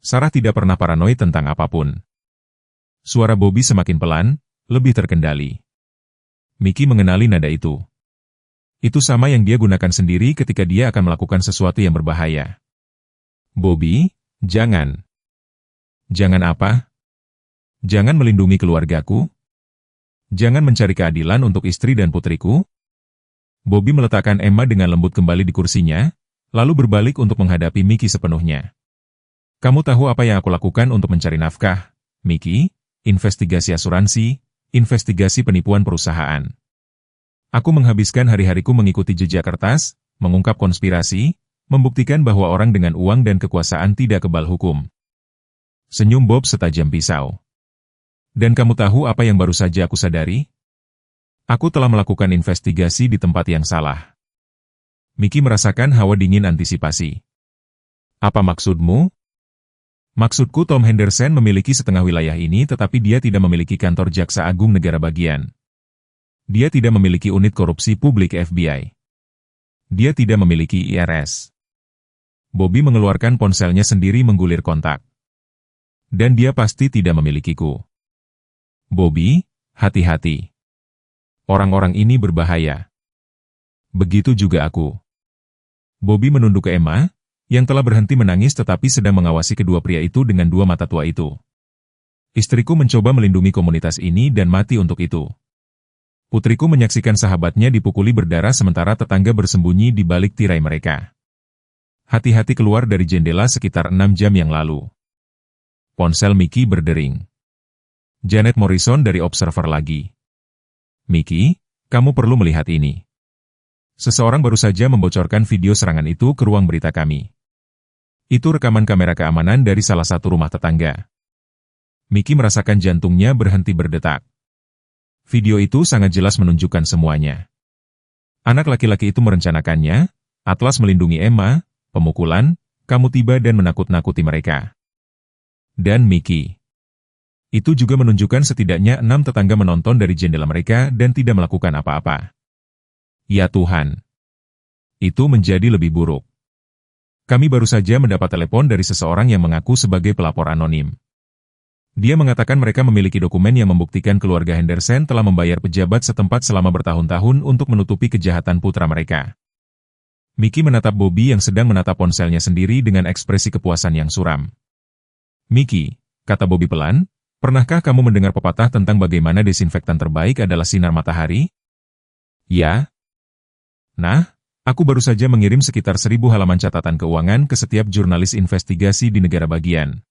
Sarah tidak pernah paranoid tentang apapun. Suara Bobby semakin pelan, lebih terkendali. Mickey mengenali nada itu. Itu sama yang dia gunakan sendiri ketika dia akan melakukan sesuatu yang berbahaya. Bobby, jangan. Jangan apa? Jangan melindungi keluargaku? Jangan mencari keadilan untuk istri dan putriku? Bobby meletakkan Emma dengan lembut kembali di kursinya, lalu berbalik untuk menghadapi Mickey sepenuhnya. Kamu tahu apa yang aku lakukan untuk mencari nafkah, Mickey? Investigasi asuransi, investigasi penipuan perusahaan. Aku menghabiskan hari-hariku mengikuti jejak kertas, mengungkap konspirasi, membuktikan bahwa orang dengan uang dan kekuasaan tidak kebal hukum. Senyum Bob setajam pisau. Dan kamu tahu apa yang baru saja aku sadari? Aku telah melakukan investigasi di tempat yang salah. Mickey merasakan hawa dingin antisipasi. Apa maksudmu? Maksudku Tom Henderson memiliki setengah wilayah ini tetapi dia tidak memiliki kantor jaksa agung negara bagian. Dia tidak memiliki unit korupsi publik FBI. Dia tidak memiliki IRS. Bobby mengeluarkan ponselnya sendiri menggulir kontak. Dan dia pasti tidak memilikiku. Bobby, hati-hati. Orang-orang ini berbahaya. Begitu juga aku. Bobby menunduk ke Emma, yang telah berhenti menangis tetapi sedang mengawasi kedua pria itu dengan 2 mata tua itu. Istriku mencoba melindungi komunitas ini dan mati untuk itu. Putriku menyaksikan sahabatnya dipukuli berdarah sementara tetangga bersembunyi di balik tirai mereka. Hati-hati keluar dari jendela sekitar 6 jam yang lalu. Ponsel Mickey berdering. Janet Morrison dari Observer lagi. Mickey, kamu perlu melihat ini. Seseorang baru saja membocorkan video serangan itu ke ruang berita kami. Itu rekaman kamera keamanan dari salah satu rumah tetangga. Mickey merasakan jantungnya berhenti berdetak. Video itu sangat jelas menunjukkan semuanya. Anak laki-laki itu merencanakannya, Atlas melindungi Emma, pemukulan, kamu tiba dan menakut-nakuti mereka. Dan Mickey. Itu juga menunjukkan setidaknya 6 tetangga menonton dari jendela mereka dan tidak melakukan apa-apa. Ya Tuhan. Itu menjadi lebih buruk. Kami baru saja mendapat telepon dari seseorang yang mengaku sebagai pelapor anonim. Dia mengatakan mereka memiliki dokumen yang membuktikan keluarga Henderson telah membayar pejabat setempat selama bertahun-tahun untuk menutupi kejahatan putra mereka. Mickey menatap Bobby yang sedang menatap ponselnya sendiri dengan ekspresi kepuasan yang suram. Mickey, kata Bobby pelan, pernahkah kamu mendengar pepatah tentang bagaimana desinfektan terbaik adalah sinar matahari? Ya. Nah, aku baru saja mengirim sekitar 1000 halaman catatan keuangan ke setiap jurnalis investigasi di negara bagian.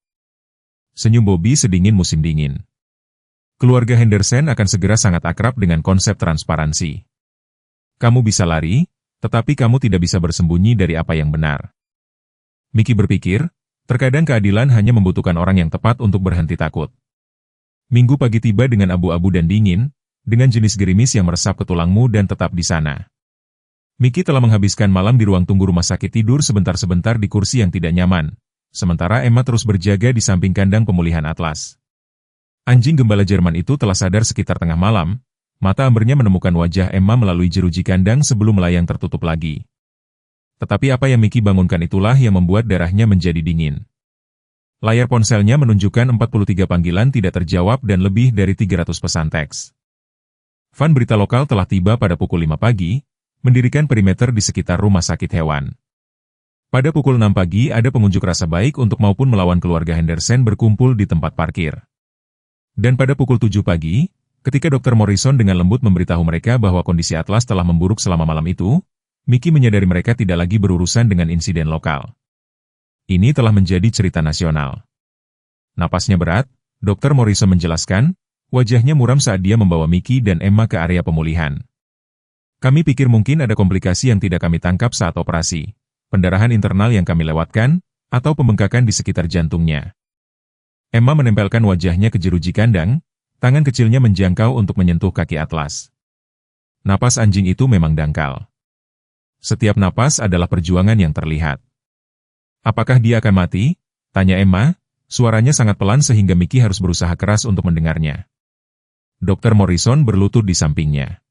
Senyum Bobby sedingin musim dingin. Keluarga Henderson akan segera sangat akrab dengan konsep transparansi. Kamu bisa lari, tetapi kamu tidak bisa bersembunyi dari apa yang benar. Mickey berpikir, terkadang keadilan hanya membutuhkan orang yang tepat untuk berhenti takut. Minggu pagi tiba dengan abu-abu dan dingin, dengan jenis gerimis yang meresap ke tulangmu dan tetap di sana. Mickey telah menghabiskan malam di ruang tunggu rumah sakit tidur sebentar-sebentar di kursi yang tidak nyaman, sementara Emma terus berjaga di samping kandang pemulihan Atlas. Anjing gembala Jerman itu telah sadar sekitar tengah malam, mata ambernya menemukan wajah Emma melalui jeruji kandang sebelum melayang tertutup lagi. Tetapi apa yang Mickey bangunkan itulah yang membuat darahnya menjadi dingin. Layar ponselnya menunjukkan 43 panggilan tidak terjawab dan lebih dari 300 pesan teks. Van berita lokal telah tiba pada pukul 5 pagi, mendirikan perimeter di sekitar rumah sakit hewan. Pada pukul 6 pagi ada pengunjuk rasa baik untuk maupun melawan keluarga Henderson berkumpul di tempat parkir. Dan pada pukul 7 pagi, ketika Dr. Morrison dengan lembut memberitahu mereka bahwa kondisi Atlas telah memburuk selama malam itu, Mickey menyadari mereka tidak lagi berurusan dengan insiden lokal. Ini telah menjadi cerita nasional. Napasnya berat, Dr. Morrison menjelaskan, wajahnya muram saat dia membawa Mickey dan Emma ke area pemulihan. Kami pikir mungkin ada komplikasi yang tidak kami tangkap saat operasi, pendarahan internal yang kami lewatkan, atau pembengkakan di sekitar jantungnya. Emma menempelkan wajahnya ke jeruji kandang, tangan kecilnya menjangkau untuk menyentuh kaki Atlas. Napas anjing itu memang dangkal. Setiap napas adalah perjuangan yang terlihat. Apakah dia akan mati? Tanya Emma, suaranya sangat pelan sehingga Mickey harus berusaha keras untuk mendengarnya. Dr. Morrison berlutut di sampingnya.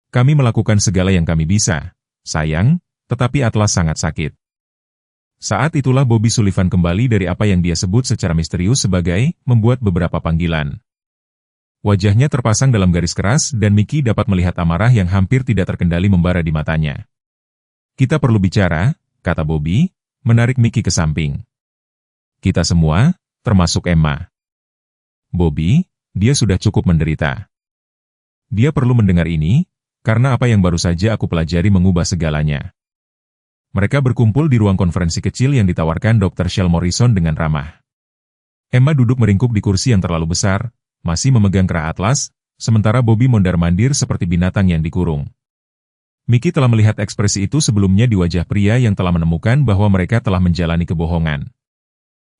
Kami melakukan segala yang kami bisa, sayang, tetapi Atlas sangat sakit. Saat itulah Bobby Sullivan kembali dari apa yang dia sebut secara misterius sebagai membuat beberapa panggilan. Wajahnya terpasang dalam garis keras dan Mickey dapat melihat amarah yang hampir tidak terkendali membara di matanya. Kita perlu bicara, kata Bobby, menarik Mickey ke samping. Kita semua, termasuk Emma. Bobby, dia sudah cukup menderita. Dia perlu mendengar ini, karena apa yang baru saja aku pelajari mengubah segalanya. Mereka berkumpul di ruang konferensi kecil yang ditawarkan Dr. Shell Morrison dengan ramah. Emma duduk meringkuk di kursi yang terlalu besar, masih memegang kerah Atlas, sementara Bobby mondar-mandir seperti binatang yang dikurung. Mickey telah melihat ekspresi itu sebelumnya di wajah pria yang telah menemukan bahwa mereka telah menjalani kebohongan.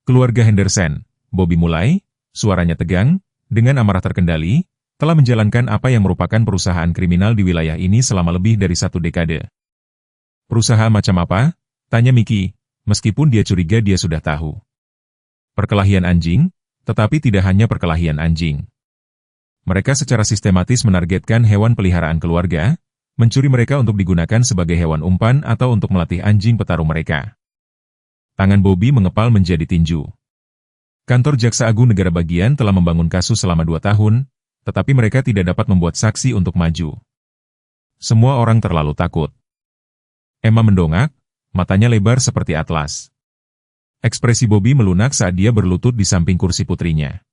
Keluarga Henderson, Bobby mulai, suaranya tegang, dengan amarah terkendali, telah menjalankan apa yang merupakan perusahaan kriminal di wilayah ini selama lebih dari 1 dekade. Perusahaan macam apa? Tanya Mickey, meskipun dia curiga dia sudah tahu. Perkelahian anjing, tetapi tidak hanya perkelahian anjing. Mereka secara sistematis menargetkan hewan peliharaan keluarga, mencuri mereka untuk digunakan sebagai hewan umpan atau untuk melatih anjing petarung mereka. Tangan Bobby mengepal menjadi tinju. Kantor Jaksa Agung Negara Bagian telah membangun kasus selama 2 tahun, tetapi mereka tidak dapat membuat saksi untuk maju. Semua orang terlalu takut. Emma mendongak, matanya lebar seperti Atlas. Ekspresi Bobby melunak saat dia berlutut di samping kursi putrinya.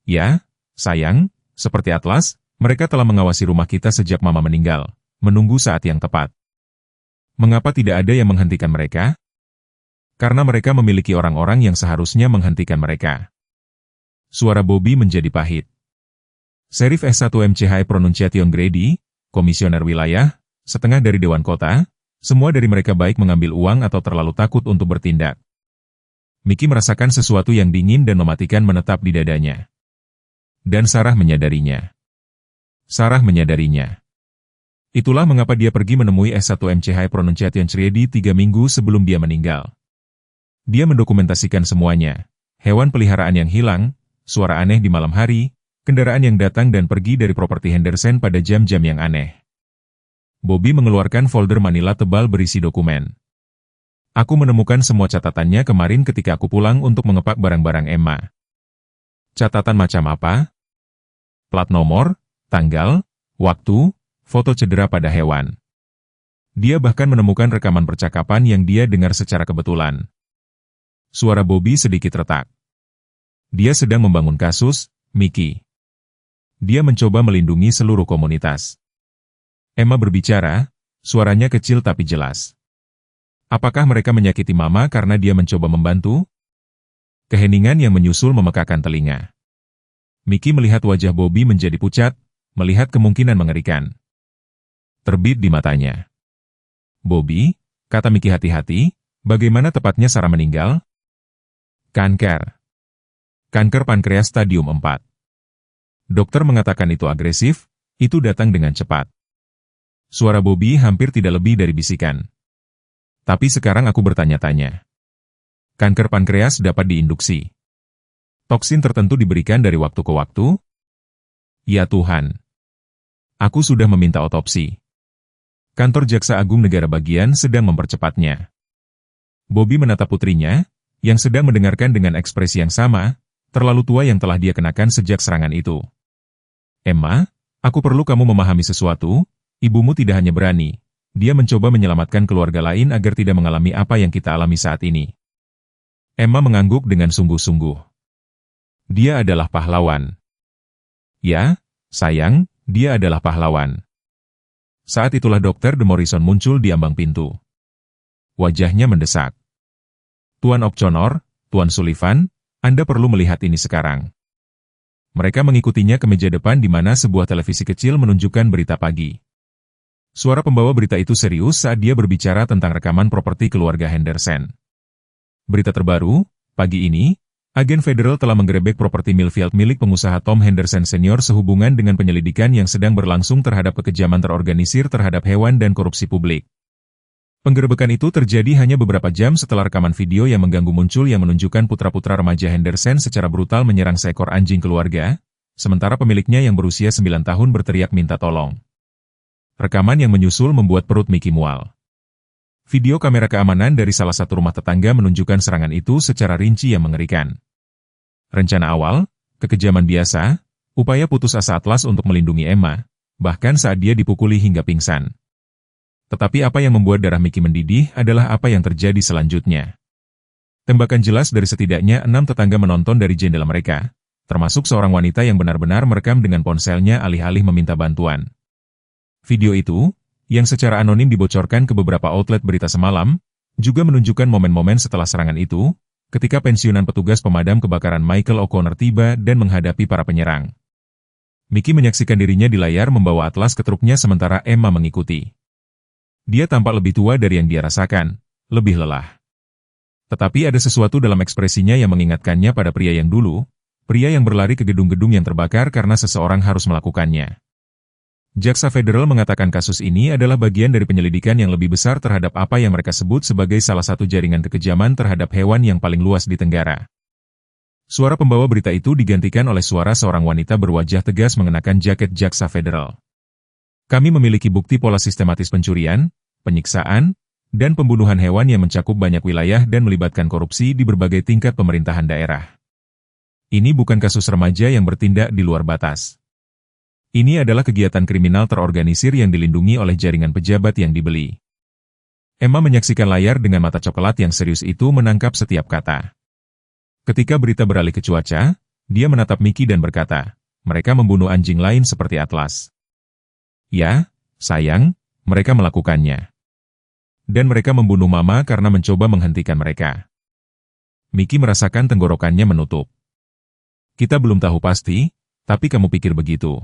Ya, sayang, seperti Atlas, mereka telah mengawasi rumah kita sejak Mama meninggal, menunggu saat yang tepat. Mengapa tidak ada yang menghentikan mereka? Karena mereka memiliki orang-orang yang seharusnya menghentikan mereka. Suara Bobby menjadi pahit. Sheriff S1 MCH Pronunciation Grady, komisioner wilayah, setengah dari Dewan Kota, semua dari mereka baik mengambil uang atau terlalu takut untuk bertindak. Mickey merasakan sesuatu yang dingin dan mematikan menetap di dadanya. Dan Sarah menyadarinya. Itulah mengapa dia pergi menemui S1 MCH Pronunciation Grady 3 minggu sebelum dia meninggal. Dia mendokumentasikan semuanya. Hewan peliharaan yang hilang, suara aneh di malam hari, kendaraan yang datang dan pergi dari properti Henderson pada jam-jam yang aneh. Bobby mengeluarkan folder manila tebal berisi dokumen. Aku menemukan semua catatannya kemarin ketika aku pulang untuk mengepak barang-barang Emma. Catatan macam apa? Plat nomor, tanggal, waktu, foto cedera pada hewan. Dia bahkan menemukan rekaman percakapan yang dia dengar secara kebetulan. Suara Bobby sedikit retak. Dia sedang membangun kasus, Mickey. Dia mencoba melindungi seluruh komunitas. Emma berbicara, suaranya kecil tapi jelas. Apakah mereka menyakiti Mama karena dia mencoba membantu? Keheningan yang menyusul memekakan telinga. Mickey melihat wajah Bobby menjadi pucat, melihat kemungkinan mengerikan. Terbit di matanya. Bobby, kata Mickey hati-hati, bagaimana tepatnya Sarah meninggal? Kanker. Kanker pankreas stadium 4. Dokter mengatakan itu agresif, itu datang dengan cepat. Suara Bobby hampir tidak lebih dari bisikan. Tapi sekarang aku bertanya-tanya. Kanker pankreas dapat diinduksi. Toksin tertentu diberikan dari waktu ke waktu? Ya Tuhan. Aku sudah meminta otopsi. Kantor Jaksa Agung Negara Bagian sedang mempercepatnya. Bobby menatap putrinya, yang sedang mendengarkan dengan ekspresi yang sama, terlalu tua yang telah dia kenakan sejak serangan itu. Emma, aku perlu kamu memahami sesuatu, ibumu tidak hanya berani, dia mencoba menyelamatkan keluarga lain agar tidak mengalami apa yang kita alami saat ini. Emma mengangguk dengan sungguh-sungguh. Dia adalah pahlawan. Ya, sayang, dia adalah pahlawan. Saat itulah Dr. De Morrison muncul di ambang pintu. Wajahnya mendesak. Tuan O'Connor, Tuan Sullivan, Anda perlu melihat ini sekarang. Mereka mengikutinya ke meja depan di mana sebuah televisi kecil menunjukkan berita pagi. Suara pembawa berita itu serius saat dia berbicara tentang rekaman properti keluarga Henderson. Berita terbaru, pagi ini, agen federal telah menggerebek properti Millfield milik pengusaha Tom Henderson Senior sehubungan dengan penyelidikan yang sedang berlangsung terhadap kekejaman terorganisir terhadap hewan dan korupsi publik. Penggerebekan itu terjadi hanya beberapa jam setelah rekaman video yang mengganggu muncul yang menunjukkan putra-putra remaja Henderson secara brutal menyerang seekor anjing keluarga, sementara pemiliknya yang berusia 9 tahun berteriak minta tolong. Rekaman yang menyusul membuat perut Mickey mual. Video kamera keamanan dari salah satu rumah tetangga menunjukkan serangan itu secara rinci yang mengerikan. Rencana awal, kekejaman biasa, upaya putus asa Atlas untuk melindungi Emma, bahkan saat dia dipukuli hingga pingsan. Tetapi apa yang membuat darah Mickey mendidih adalah apa yang terjadi selanjutnya. Tembakan jelas dari setidaknya 6 tetangga menonton dari jendela mereka, termasuk seorang wanita yang benar-benar merekam dengan ponselnya alih-alih meminta bantuan. Video itu, yang secara anonim dibocorkan ke beberapa outlet berita semalam, juga menunjukkan momen-momen setelah serangan itu, ketika pensiunan petugas pemadam kebakaran Michael O'Connor tiba dan menghadapi para penyerang. Mickey menyaksikan dirinya di layar membawa Atlas ke truknya sementara Emma mengikuti. Dia tampak lebih tua dari yang dia rasakan, lebih lelah. Tetapi ada sesuatu dalam ekspresinya yang mengingatkannya pada pria yang dulu, pria yang berlari ke gedung-gedung yang terbakar karena seseorang harus melakukannya. Jaksa federal mengatakan kasus ini adalah bagian dari penyelidikan yang lebih besar terhadap apa yang mereka sebut sebagai salah satu jaringan kekejaman terhadap hewan yang paling luas di Tenggara. Suara pembawa berita itu digantikan oleh suara seorang wanita berwajah tegas mengenakan jaket jaksa federal. Kami memiliki bukti pola sistematis pencurian, penyiksaan, dan pembunuhan hewan yang mencakup banyak wilayah dan melibatkan korupsi di berbagai tingkat pemerintahan daerah. Ini bukan kasus remaja yang bertindak di luar batas. Ini adalah kegiatan kriminal terorganisir yang dilindungi oleh jaringan pejabat yang dibeli. Emma menyaksikan layar dengan mata coklat yang serius itu menangkap setiap kata. Ketika berita beralih ke cuaca, dia menatap Mickey dan berkata, mereka membunuh anjing lain seperti Atlas. Ya, sayang, mereka melakukannya. Dan mereka membunuh Mama karena mencoba menghentikan mereka. Mickey merasakan tenggorokannya menutup. Kita belum tahu pasti, tapi kamu pikir begitu.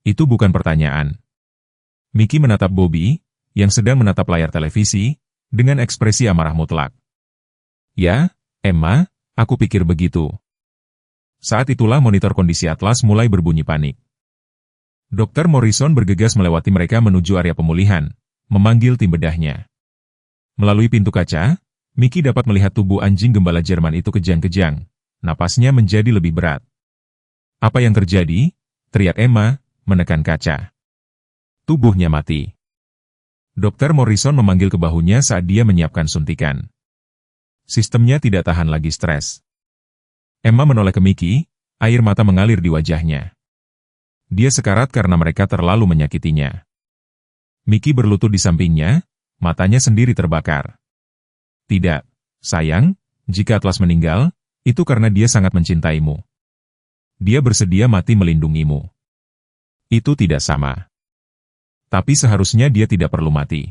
Itu bukan pertanyaan. Mickey menatap Bobby, yang sedang menatap layar televisi, dengan ekspresi amarah mutlak. Ya, Emma, aku pikir begitu. Saat itulah monitor kondisi Atlas mulai berbunyi panik. Dr. Morrison bergegas melewati mereka menuju area pemulihan, memanggil tim bedahnya. Melalui pintu kaca, Mickey dapat melihat tubuh anjing gembala Jerman itu kejang-kejang, napasnya menjadi lebih berat. Apa yang terjadi? Teriak Emma, menekan kaca. Tubuhnya mati. Dr. Morrison memanggil ke bahunya saat dia menyiapkan suntikan. Sistemnya tidak tahan lagi stres. Emma menoleh ke Mickey, air mata mengalir di wajahnya. Dia sekarat karena mereka terlalu menyakitinya. Mickey berlutut di sampingnya, matanya sendiri terbakar. Tidak, sayang, jika Atlas meninggal, itu karena dia sangat mencintaimu. Dia bersedia mati melindungimu. Itu tidak sama. Tapi seharusnya dia tidak perlu mati.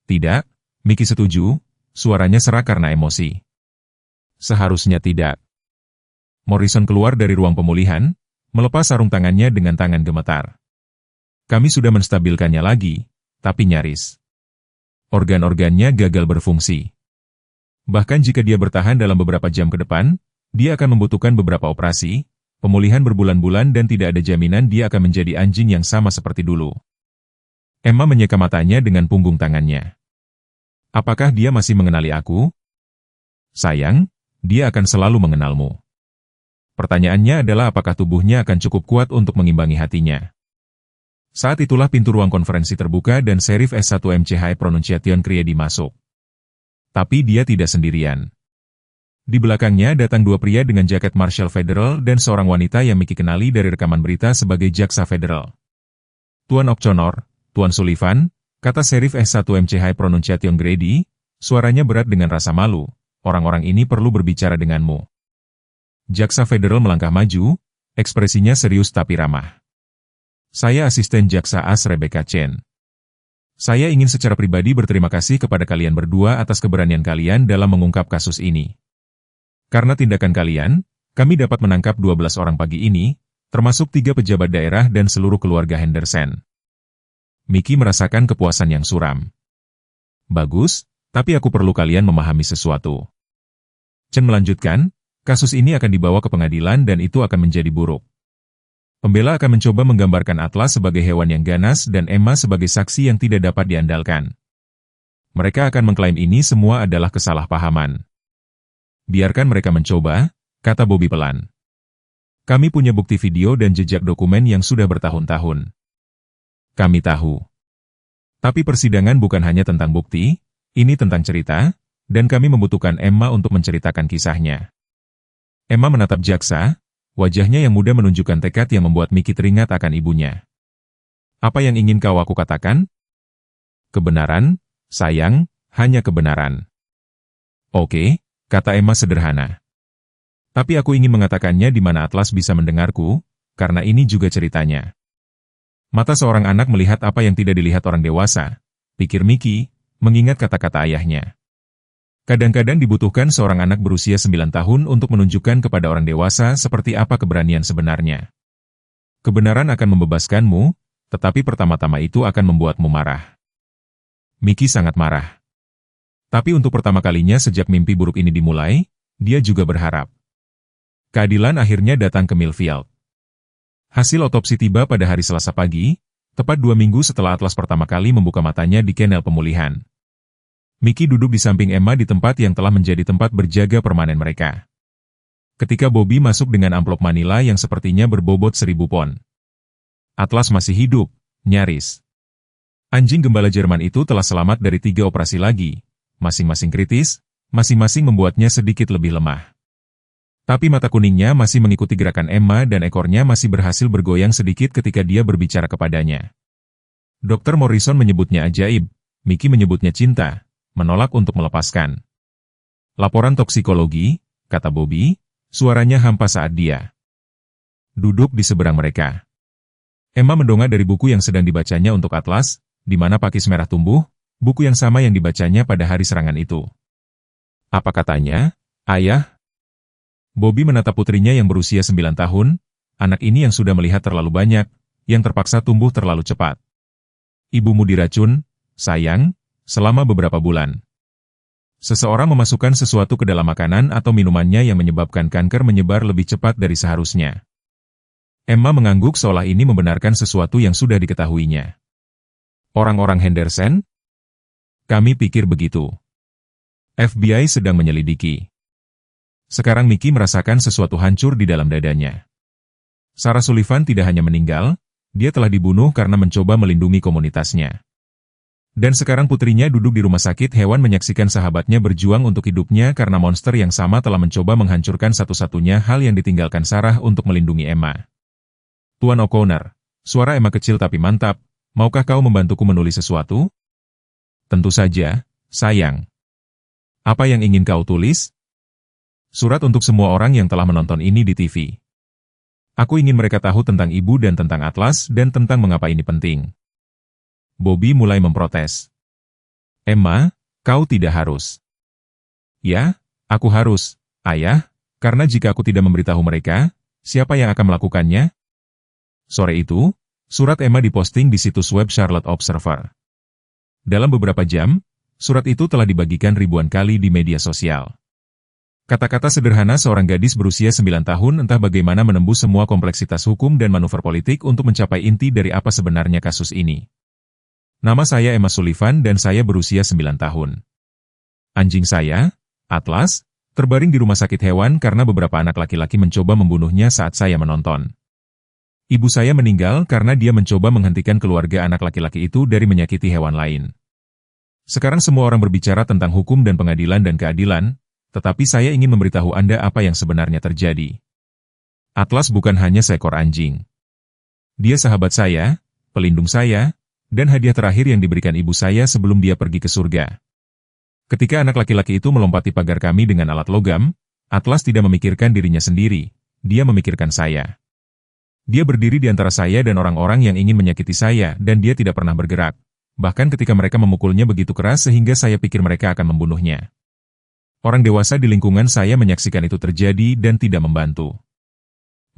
Tidak, Mickey setuju, suaranya serak karena emosi. Seharusnya tidak. Morrison keluar dari ruang pemulihan, melepas sarung tangannya dengan tangan gemetar. Kami sudah menstabilkannya lagi, tapi nyaris. Organ-organnya gagal berfungsi. Bahkan jika dia bertahan dalam beberapa jam ke depan, dia akan membutuhkan beberapa operasi, pemulihan berbulan-bulan dan tidak ada jaminan dia akan menjadi anjing yang sama seperti dulu. Emma menyeka matanya dengan punggung tangannya. Apakah dia masih mengenali aku? Sayang, dia akan selalu mengenalmu. Pertanyaannya adalah apakah tubuhnya akan cukup kuat untuk mengimbangi hatinya. Saat itulah pintu ruang konferensi terbuka dan Sheriff S1 MCH Pronunciation Criedi masuk. Tapi dia tidak sendirian. Di belakangnya datang dua pria dengan jaket Marshal Federal dan seorang wanita yang Mickey kenali dari rekaman berita sebagai jaksa federal. Tuan O'Connor, Tuan Sullivan, kata Sheriff S1MC High Pronunciation Grady, suaranya berat dengan rasa malu. Orang-orang ini perlu berbicara denganmu. Jaksa federal melangkah maju, ekspresinya serius tapi ramah. Saya asisten jaksa AS Rebecca Chen. Saya ingin secara pribadi berterima kasih kepada kalian berdua atas keberanian kalian dalam mengungkap kasus ini. Karena tindakan kalian, kami dapat menangkap 12 orang pagi ini, termasuk 3 pejabat daerah dan seluruh keluarga Henderson. Mickey merasakan kepuasan yang suram. Bagus, tapi aku perlu kalian memahami sesuatu. Chen melanjutkan, kasus ini akan dibawa ke pengadilan dan itu akan menjadi buruk. Pembela akan mencoba menggambarkan Atlas sebagai hewan yang ganas dan Emma sebagai saksi yang tidak dapat diandalkan. Mereka akan mengklaim ini semua adalah kesalahpahaman. Biarkan mereka mencoba, kata Bobby pelan. Kami punya bukti video dan jejak dokumen yang sudah bertahun-tahun. Kami tahu. Tapi persidangan bukan hanya tentang bukti, ini tentang cerita, dan kami membutuhkan Emma untuk menceritakan kisahnya. Emma menatap jaksa, wajahnya yang muda menunjukkan tekad yang membuat Mickey teringat akan ibunya. Apa yang ingin kau aku katakan? Kebenaran, sayang, hanya kebenaran. Oke. Kata Emma sederhana. Tapi aku ingin mengatakannya di mana Atlas bisa mendengarku, karena ini juga ceritanya. Mata seorang anak melihat apa yang tidak dilihat orang dewasa, pikir Mickey, mengingat kata-kata ayahnya. Kadang-kadang dibutuhkan seorang anak berusia 9 tahun untuk menunjukkan kepada orang dewasa seperti apa keberanian sebenarnya. Kebenaran akan membebaskanmu, tetapi pertama-tama itu akan membuatmu marah. Mickey sangat marah. Tapi untuk pertama kalinya sejak mimpi buruk ini dimulai, dia juga berharap. Keadilan akhirnya datang ke Millfield. Hasil otopsi tiba pada hari Selasa pagi, tepat 2 minggu setelah Atlas pertama kali membuka matanya di kennel pemulihan. Mickey duduk di samping Emma di tempat yang telah menjadi tempat berjaga permanen mereka. Ketika Bobby masuk dengan amplop manila yang sepertinya berbobot 1000 pon. Atlas masih hidup, nyaris. Anjing gembala Jerman itu telah selamat dari 3 operasi lagi. Masing-masing kritis, masing-masing membuatnya sedikit lebih lemah. Tapi mata kuningnya masih mengikuti gerakan Emma dan ekornya masih berhasil bergoyang sedikit ketika dia berbicara kepadanya. Dr. Morrison menyebutnya ajaib, Mickey menyebutnya cinta, menolak untuk melepaskan. Laporan toksikologi, kata Bobby, suaranya hampa saat dia duduk di seberang mereka. Emma mendongak dari buku yang sedang dibacanya untuk Atlas, di mana pakis merah tumbuh, buku yang sama yang dibacanya pada hari serangan itu. Apa katanya, Ayah? Bobby menatap putrinya yang berusia 9 tahun, anak ini yang sudah melihat terlalu banyak, yang terpaksa tumbuh terlalu cepat. Ibumu diracun, sayang, selama beberapa bulan. Seseorang memasukkan sesuatu ke dalam makanan atau minumannya yang menyebabkan kanker menyebar lebih cepat dari seharusnya. Emma mengangguk seolah ini membenarkan sesuatu yang sudah diketahuinya. Orang-orang Henderson? Kami pikir begitu. FBI sedang menyelidiki. Sekarang Mickey merasakan sesuatu hancur di dalam dadanya. Sarah Sullivan tidak hanya meninggal, dia telah dibunuh karena mencoba melindungi komunitasnya. Dan sekarang putrinya duduk di rumah sakit hewan menyaksikan sahabatnya berjuang untuk hidupnya karena monster yang sama telah mencoba menghancurkan satu-satunya hal yang ditinggalkan Sarah untuk melindungi Emma. Tuan O'Connor, suara Emma kecil tapi mantap, maukah kau membantuku menulis sesuatu? Tentu saja, sayang. Apa yang ingin kau tulis? Surat untuk semua orang yang telah menonton ini di TV. Aku ingin mereka tahu tentang ibu dan tentang Atlas dan tentang mengapa ini penting. Bobby mulai memprotes. Emma, kau tidak harus. Ya, aku harus, Ayah, karena jika aku tidak memberitahu mereka, siapa yang akan melakukannya? Sore itu, surat Emma diposting di situs web Charlotte Observer. Dalam beberapa jam, surat itu telah dibagikan ribuan kali di media sosial. Kata-kata sederhana seorang gadis berusia 9 tahun entah bagaimana menembus semua kompleksitas hukum dan manuver politik untuk mencapai inti dari apa sebenarnya kasus ini. Nama saya Emma Sullivan dan saya berusia 9 tahun. Anjing saya, Atlas, terbaring di rumah sakit hewan karena beberapa anak laki-laki mencoba membunuhnya saat saya menonton. Ibu saya meninggal karena dia mencoba menghentikan keluarga anak laki-laki itu dari menyakiti hewan lain. Sekarang semua orang berbicara tentang hukum dan pengadilan dan keadilan, Tetapi saya ingin memberitahu Anda apa yang sebenarnya terjadi. Atlas bukan hanya seekor anjing. Dia sahabat saya, pelindung saya, dan hadiah terakhir yang diberikan ibu saya sebelum dia pergi ke surga. Ketika anak laki-laki itu melompati pagar kami dengan alat logam, Atlas tidak memikirkan dirinya sendiri, dia memikirkan saya. Dia berdiri di antara saya dan orang-orang yang ingin menyakiti saya dan dia tidak pernah bergerak. Bahkan ketika mereka memukulnya begitu keras sehingga saya pikir mereka akan membunuhnya. Orang dewasa di lingkungan saya menyaksikan itu terjadi dan tidak membantu.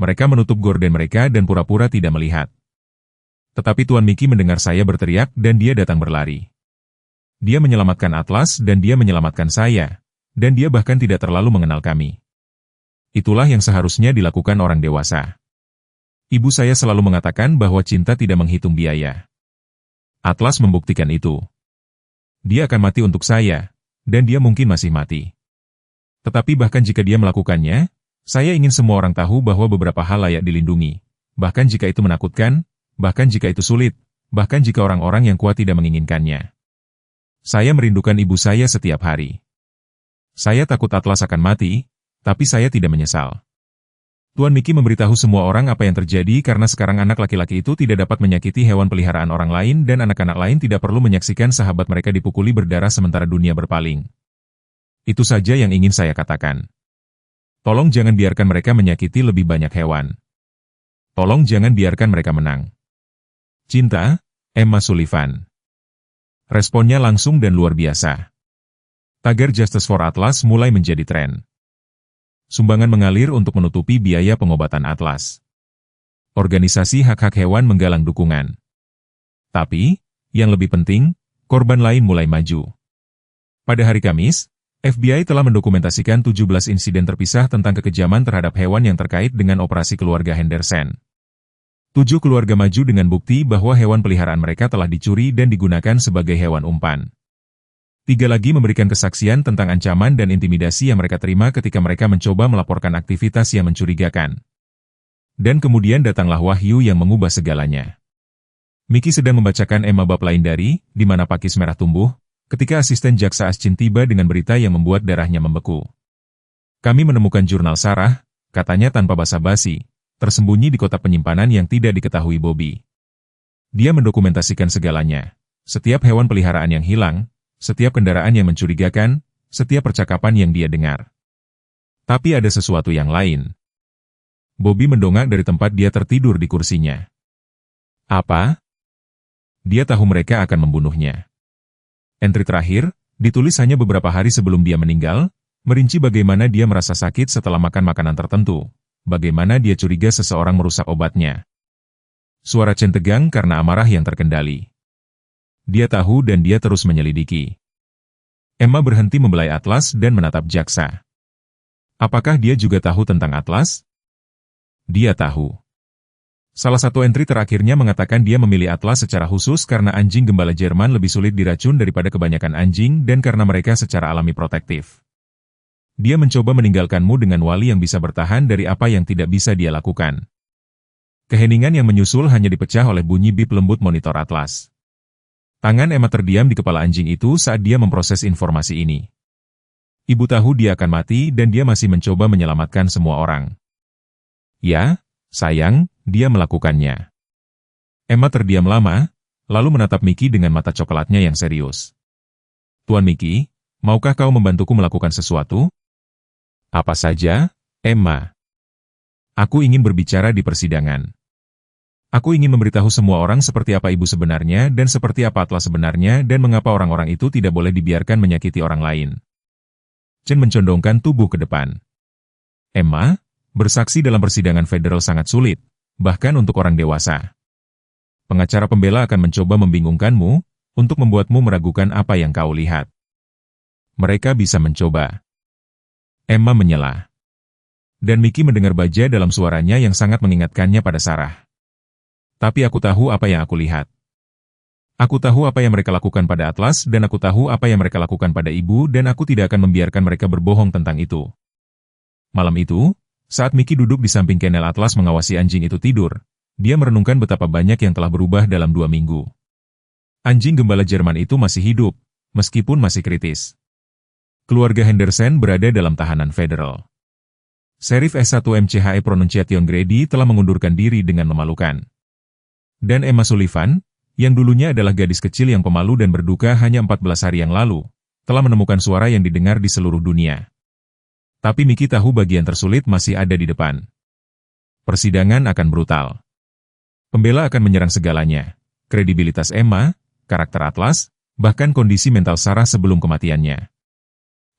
Mereka menutup gorden mereka dan pura-pura tidak melihat. Tetapi Tuan Mickey mendengar saya berteriak dan dia datang berlari. Dia menyelamatkan Atlas dan dia menyelamatkan saya, dan dia bahkan tidak terlalu mengenal kami. Itulah yang seharusnya dilakukan orang dewasa. Ibu saya selalu mengatakan bahwa cinta tidak menghitung biaya. Atlas membuktikan itu. Dia akan mati untuk saya, dan dia mungkin masih mati. Tetapi bahkan jika dia melakukannya, saya ingin semua orang tahu bahwa beberapa hal layak dilindungi. Bahkan jika itu menakutkan, bahkan jika itu sulit, bahkan jika orang-orang yang kuat tidak menginginkannya. Saya merindukan ibu saya setiap hari. Saya takut Atlas akan mati, tapi saya tidak menyesal. Tuan Mickey memberitahu semua orang apa yang terjadi karena sekarang anak laki-laki itu tidak dapat menyakiti hewan peliharaan orang lain dan anak-anak lain tidak perlu menyaksikan sahabat mereka dipukuli berdarah sementara dunia berpaling. Itu saja yang ingin saya katakan. Tolong jangan biarkan mereka menyakiti lebih banyak hewan. Tolong jangan biarkan mereka menang. Cinta, Emma Sullivan. Responnya langsung dan luar biasa. Tagar Justice for Atlas mulai menjadi tren. Sumbangan mengalir untuk menutupi biaya pengobatan Atlas. Organisasi hak-hak hewan menggalang dukungan. Tapi, yang lebih penting, korban lain mulai maju. Pada hari Kamis, FBI telah mendokumentasikan 17 insiden terpisah tentang kekejaman terhadap hewan yang terkait dengan operasi keluarga Henderson. 7 keluarga maju dengan bukti bahwa hewan peliharaan mereka telah dicuri dan digunakan sebagai hewan umpan. 3 lagi memberikan kesaksian tentang ancaman dan intimidasi yang mereka terima ketika mereka mencoba melaporkan aktivitas yang mencurigakan. Dan kemudian datanglah wahyu yang mengubah segalanya. Mickey sedang membacakan Emma bab lain dari Di Mana Pakis Merah Tumbuh, ketika asisten jaksa Aschin tiba dengan berita yang membuat darahnya membeku. Kami menemukan jurnal Sarah, katanya tanpa basa-basi, tersembunyi di kotak penyimpanan yang tidak diketahui Bobby. Dia mendokumentasikan segalanya. Setiap hewan peliharaan yang hilang, setiap kendaraan yang mencurigakan, setiap percakapan yang dia dengar. Tapi ada sesuatu yang lain. Bobby mendongak dari tempat dia tertidur di kursinya. Apa? Dia tahu mereka akan membunuhnya. Entry terakhir, ditulis hanya beberapa hari sebelum dia meninggal, merinci bagaimana dia merasa sakit setelah makan makanan tertentu, bagaimana dia curiga seseorang merusak obatnya. Suara Chen tegang karena amarah yang terkendali. Dia tahu dan dia terus menyelidiki. Emma berhenti membelai Atlas dan menatap jaksa. Apakah dia juga tahu tentang Atlas? Dia tahu. Salah satu entry terakhirnya mengatakan dia memilih Atlas secara khusus karena anjing gembala Jerman lebih sulit diracun daripada kebanyakan anjing dan karena mereka secara alami protektif. Dia mencoba meninggalkanmu dengan wali yang bisa bertahan dari apa yang tidak bisa dia lakukan. Keheningan yang menyusul hanya dipecah oleh bunyi bip lembut monitor Atlas. Tangan Emma terdiam di kepala anjing itu saat dia memproses informasi ini. Ibu tahu dia akan mati dan dia masih mencoba menyelamatkan semua orang. Ya, sayang, dia melakukannya. Emma terdiam lama, lalu menatap Mickey dengan mata coklatnya yang serius. Tuan Mickey, maukah kau membantuku melakukan sesuatu? Apa saja, Emma? Aku ingin berbicara di persidangan. Aku ingin memberitahu semua orang seperti apa ibu sebenarnya dan seperti apa Atlas sebenarnya dan mengapa orang-orang itu tidak boleh dibiarkan menyakiti orang lain. Chen mencondongkan tubuh ke depan. Emma, bersaksi dalam persidangan federal sangat sulit, bahkan untuk orang dewasa. Pengacara pembela akan mencoba membingungkanmu, untuk membuatmu meragukan apa yang kau lihat. Mereka bisa mencoba. Emma menyela. Dan Mickey mendengar baja dalam suaranya yang sangat mengingatkannya pada Sarah. Tapi aku tahu apa yang aku lihat. Aku tahu apa yang mereka lakukan pada Atlas dan aku tahu apa yang mereka lakukan pada ibu dan aku tidak akan membiarkan mereka berbohong tentang itu. Malam itu, saat Mickey duduk di samping kennel Atlas mengawasi anjing itu tidur, dia merenungkan betapa banyak yang telah berubah dalam 2 minggu. Anjing gembala Jerman itu masih hidup, meskipun masih kritis. Keluarga Henderson berada dalam tahanan federal. Sheriff S1 MCHE Pronunciation Grady telah mengundurkan diri dengan memalukan. Dan Emma Sullivan, yang dulunya adalah gadis kecil yang pemalu dan berduka hanya 14 hari yang lalu, telah menemukan suara yang didengar di seluruh dunia. Tapi Mickey tahu bagian tersulit masih ada di depan. Persidangan akan brutal. Pembela akan menyerang segalanya. Kredibilitas Emma, karakter Atlas, bahkan kondisi mental Sarah sebelum kematiannya.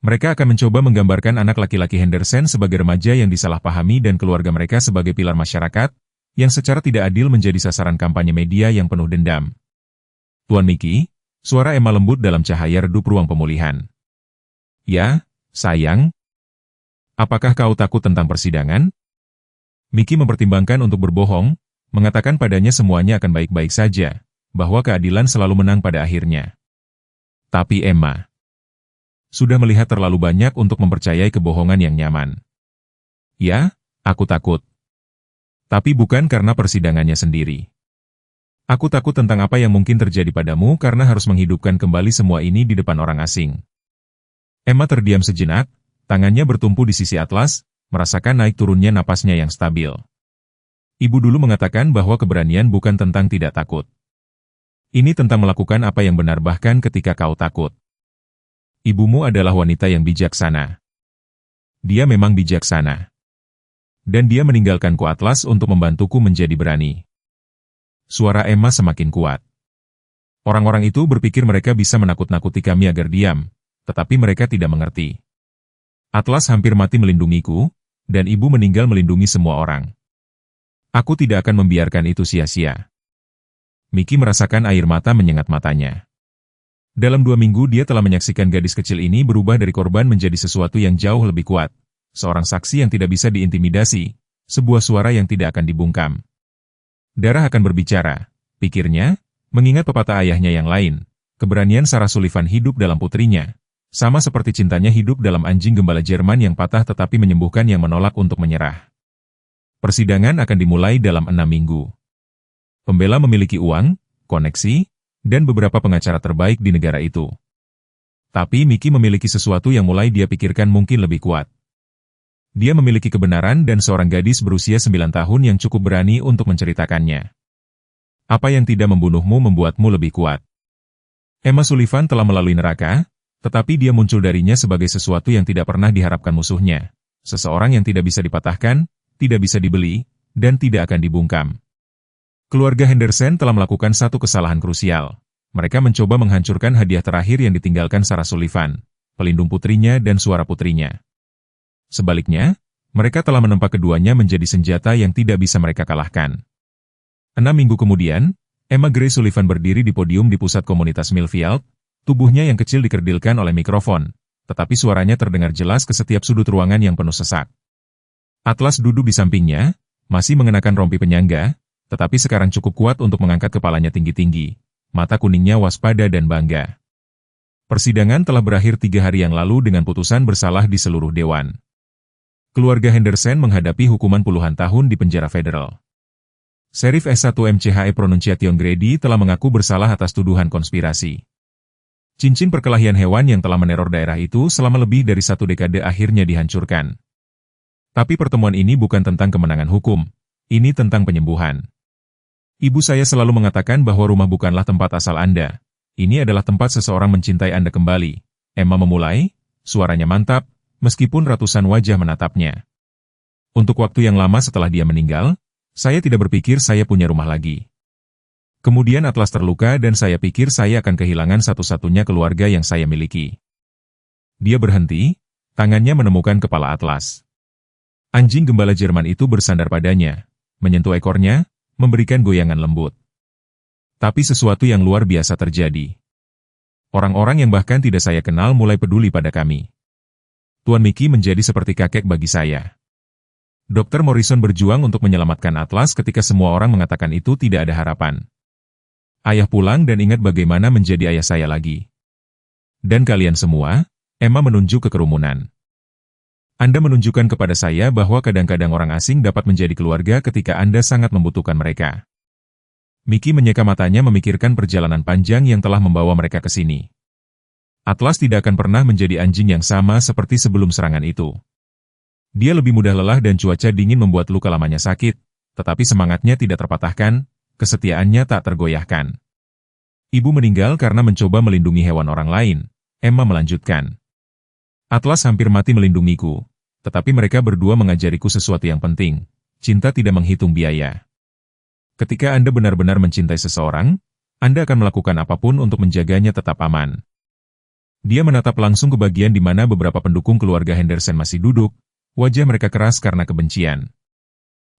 Mereka akan mencoba menggambarkan anak laki-laki Henderson sebagai remaja yang disalahpahami dan keluarga mereka sebagai pilar masyarakat, yang secara tidak adil menjadi sasaran kampanye media yang penuh dendam. Tuan Mickey, suara Emma lembut dalam cahaya redup ruang pemulihan. Ya, sayang. Apakah kau takut tentang persidangan? Mickey mempertimbangkan untuk berbohong, mengatakan padanya semuanya akan baik-baik saja, bahwa keadilan selalu menang pada akhirnya. Tapi Emma sudah melihat terlalu banyak untuk mempercayai kebohongan yang nyaman. Ya, aku takut. Tapi bukan karena persidangannya sendiri. Aku takut tentang apa yang mungkin terjadi padamu karena harus menghidupkan kembali semua ini di depan orang asing. Emma terdiam sejenak, tangannya bertumpu di sisi Atlas, merasakan naik turunnya napasnya yang stabil. Ibu dulu mengatakan bahwa keberanian bukan tentang tidak takut. Ini tentang melakukan apa yang benar bahkan ketika kau takut. Ibumu adalah wanita yang bijaksana. Dia memang bijaksana. Dan dia meninggalkanku Atlas untuk membantuku menjadi berani. Suara Emma semakin kuat. Orang-orang itu berpikir mereka bisa menakut-nakuti kami agar diam, tetapi mereka tidak mengerti. Atlas hampir mati melindungiku, dan ibu meninggal melindungi semua orang. Aku tidak akan membiarkan itu sia-sia. Mickey merasakan air mata menyengat matanya. Dalam 2 minggu dia telah menyaksikan gadis kecil ini berubah dari korban menjadi sesuatu yang jauh lebih kuat. Seorang saksi yang tidak bisa diintimidasi, sebuah suara yang tidak akan dibungkam. Darah akan berbicara, pikirnya, mengingat pepatah ayahnya yang lain. Keberanian Sarah Sullivan hidup dalam putrinya, sama seperti cintanya hidup dalam anjing gembala Jerman yang patah tetapi menyembuhkan yang menolak untuk menyerah. Persidangan akan dimulai dalam 6 minggu. Pembela memiliki uang, koneksi, dan beberapa pengacara terbaik di negara itu. Tapi Mickey memiliki sesuatu yang mulai dia pikirkan mungkin lebih kuat. Dia memiliki kebenaran dan seorang gadis berusia 9 tahun yang cukup berani untuk menceritakannya. Apa yang tidak membunuhmu membuatmu lebih kuat. Emma Sullivan telah melalui neraka, tetapi dia muncul darinya sebagai sesuatu yang tidak pernah diharapkan musuhnya. Seseorang yang tidak bisa dipatahkan, tidak bisa dibeli, dan tidak akan dibungkam. Keluarga Henderson telah melakukan satu kesalahan krusial. Mereka mencoba menghancurkan hadiah terakhir yang ditinggalkan Sarah Sullivan, pelindung putrinya dan suara putrinya. Sebaliknya, mereka telah menempa keduanya menjadi senjata yang tidak bisa mereka kalahkan. 6 minggu kemudian, Emma Gray Sullivan berdiri di podium di pusat komunitas Millfield, tubuhnya yang kecil dikerdilkan oleh mikrofon, tetapi suaranya terdengar jelas ke setiap sudut ruangan yang penuh sesak. Atlas duduk di sampingnya, masih mengenakan rompi penyangga, tetapi sekarang cukup kuat untuk mengangkat kepalanya tinggi-tinggi, mata kuningnya waspada dan bangga. Persidangan telah berakhir 3 hari yang lalu dengan putusan bersalah di seluruh dewan. Keluarga Henderson menghadapi hukuman puluhan tahun di penjara federal. Sheriff S1 MCHE Pronunciation Grady telah mengaku bersalah atas tuduhan konspirasi. Cincin perkelahian hewan yang telah meneror daerah itu selama lebih dari 1 dekade akhirnya dihancurkan. Tapi pertemuan ini bukan tentang kemenangan hukum, ini tentang penyembuhan. Ibu saya selalu mengatakan bahwa rumah bukanlah tempat asal Anda. Ini adalah tempat seseorang mencintai Anda kembali. Emma memulai, suaranya mantap, meskipun ratusan wajah menatapnya. Untuk waktu yang lama setelah dia meninggal, saya tidak berpikir saya punya rumah lagi. Kemudian Atlas terluka dan saya pikir saya akan kehilangan satu-satunya keluarga yang saya miliki. Dia berhenti, tangannya menemukan kepala Atlas. Anjing gembala Jerman itu bersandar padanya, menyentuh ekornya, memberikan goyangan lembut. Tapi sesuatu yang luar biasa terjadi. Orang-orang yang bahkan tidak saya kenal mulai peduli pada kami. Tuan Mickey menjadi seperti kakek bagi saya. Dr. Morrison berjuang untuk menyelamatkan Atlas ketika semua orang mengatakan itu tidak ada harapan. Ayah pulang dan ingat bagaimana menjadi ayah saya lagi. Dan kalian semua, Emma menunjuk ke kerumunan. Anda menunjukkan kepada saya bahwa kadang-kadang orang asing dapat menjadi keluarga ketika Anda sangat membutuhkan mereka. Mickey menyeka matanya memikirkan perjalanan panjang yang telah membawa mereka ke sini. Atlas tidak akan pernah menjadi anjing yang sama seperti sebelum serangan itu. Dia lebih mudah lelah dan cuaca dingin membuat luka lamanya sakit, tetapi semangatnya tidak terpatahkan, kesetiaannya tak tergoyahkan. Ibu meninggal karena mencoba melindungi hewan orang lain, Emma melanjutkan. Atlas hampir mati melindungiku, tetapi mereka berdua mengajariku sesuatu yang penting. Cinta tidak menghitung biaya. Ketika Anda benar-benar mencintai seseorang, Anda akan melakukan apapun untuk menjaganya tetap aman. Dia menatap langsung ke bagian di mana beberapa pendukung keluarga Henderson masih duduk, wajah mereka keras karena kebencian.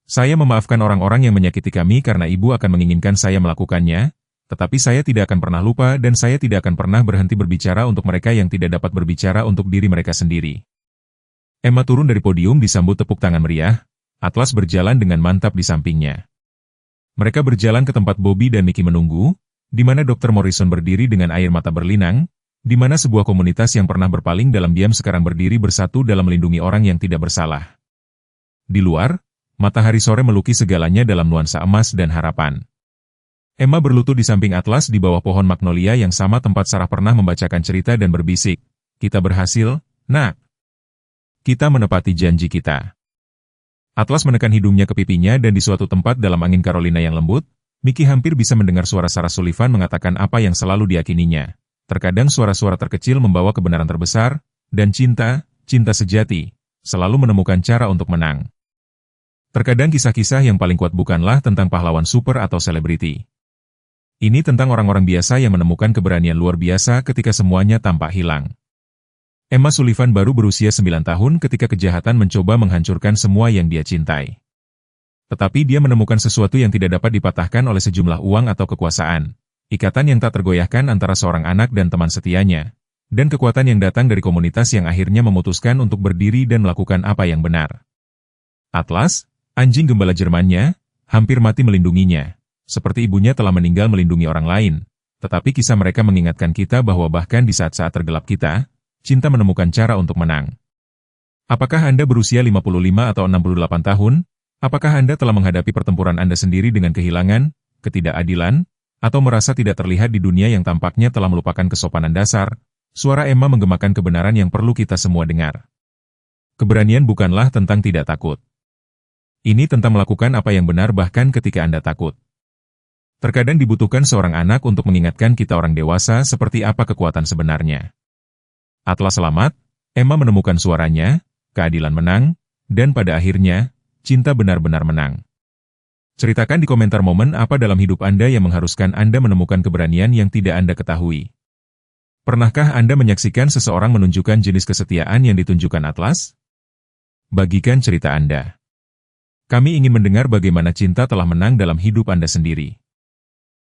Saya memaafkan orang-orang yang menyakiti kami karena ibu akan menginginkan saya melakukannya, tetapi saya tidak akan pernah lupa dan saya tidak akan pernah berhenti berbicara untuk mereka yang tidak dapat berbicara untuk diri mereka sendiri. Emma turun dari podium disambut tepuk tangan meriah, Atlas berjalan dengan mantap di sampingnya. Mereka berjalan ke tempat Bobby dan Mickey menunggu, di mana Dr. Morrison berdiri dengan air mata berlinang, di mana sebuah komunitas yang pernah berpaling dalam diam sekarang berdiri bersatu dalam melindungi orang yang tidak bersalah. Di luar, matahari sore melukis segalanya dalam nuansa emas dan harapan. Emma berlutut di samping Atlas di bawah pohon magnolia yang sama tempat Sarah pernah membacakan cerita dan berbisik, "Kita berhasil, nak. Kita menepati janji kita." Atlas menekan hidungnya ke pipinya dan di suatu tempat dalam angin Carolina yang lembut, Mickey hampir bisa mendengar suara Sarah Sullivan mengatakan apa yang selalu diyakininya. Terkadang suara-suara terkecil membawa kebenaran terbesar, dan cinta sejati, selalu menemukan cara untuk menang. Terkadang kisah-kisah yang paling kuat bukanlah tentang pahlawan super atau selebriti. Ini tentang orang-orang biasa yang menemukan keberanian luar biasa ketika semuanya tampak hilang. Emma Sullivan baru berusia 9 tahun ketika kejahatan mencoba menghancurkan semua yang dia cintai. Tetapi dia menemukan sesuatu yang tidak dapat dipatahkan oleh sejumlah uang atau kekuasaan. Ikatan yang tak tergoyahkan antara seorang anak dan teman setianya, dan kekuatan yang datang dari komunitas yang akhirnya memutuskan untuk berdiri dan melakukan apa yang benar. Atlas, anjing gembala Jermannya, hampir mati melindunginya, seperti ibunya telah meninggal melindungi orang lain, tetapi kisah mereka mengingatkan kita bahwa bahkan di saat-saat tergelap kita, cinta menemukan cara untuk menang. Apakah Anda berusia 55 atau 68 tahun? Apakah Anda telah menghadapi pertempuran Anda sendiri dengan kehilangan, ketidakadilan, atau merasa tidak terlihat di dunia yang tampaknya telah melupakan kesopanan dasar? Suara Emma menggemakan kebenaran yang perlu kita semua dengar. Keberanian bukanlah tentang tidak takut. Ini tentang melakukan apa yang benar bahkan ketika Anda takut. Terkadang dibutuhkan seorang anak untuk mengingatkan kita orang dewasa seperti apa kekuatan sebenarnya. Atlas selamat, Emma menemukan suaranya, keadilan menang, dan pada akhirnya, cinta benar-benar menang. Ceritakan di komentar momen apa dalam hidup Anda yang mengharuskan Anda menemukan keberanian yang tidak Anda ketahui. Pernahkah Anda menyaksikan seseorang menunjukkan jenis kesetiaan yang ditunjukkan Atlas? Bagikan cerita Anda. Kami ingin mendengar bagaimana cinta telah menang dalam hidup Anda sendiri.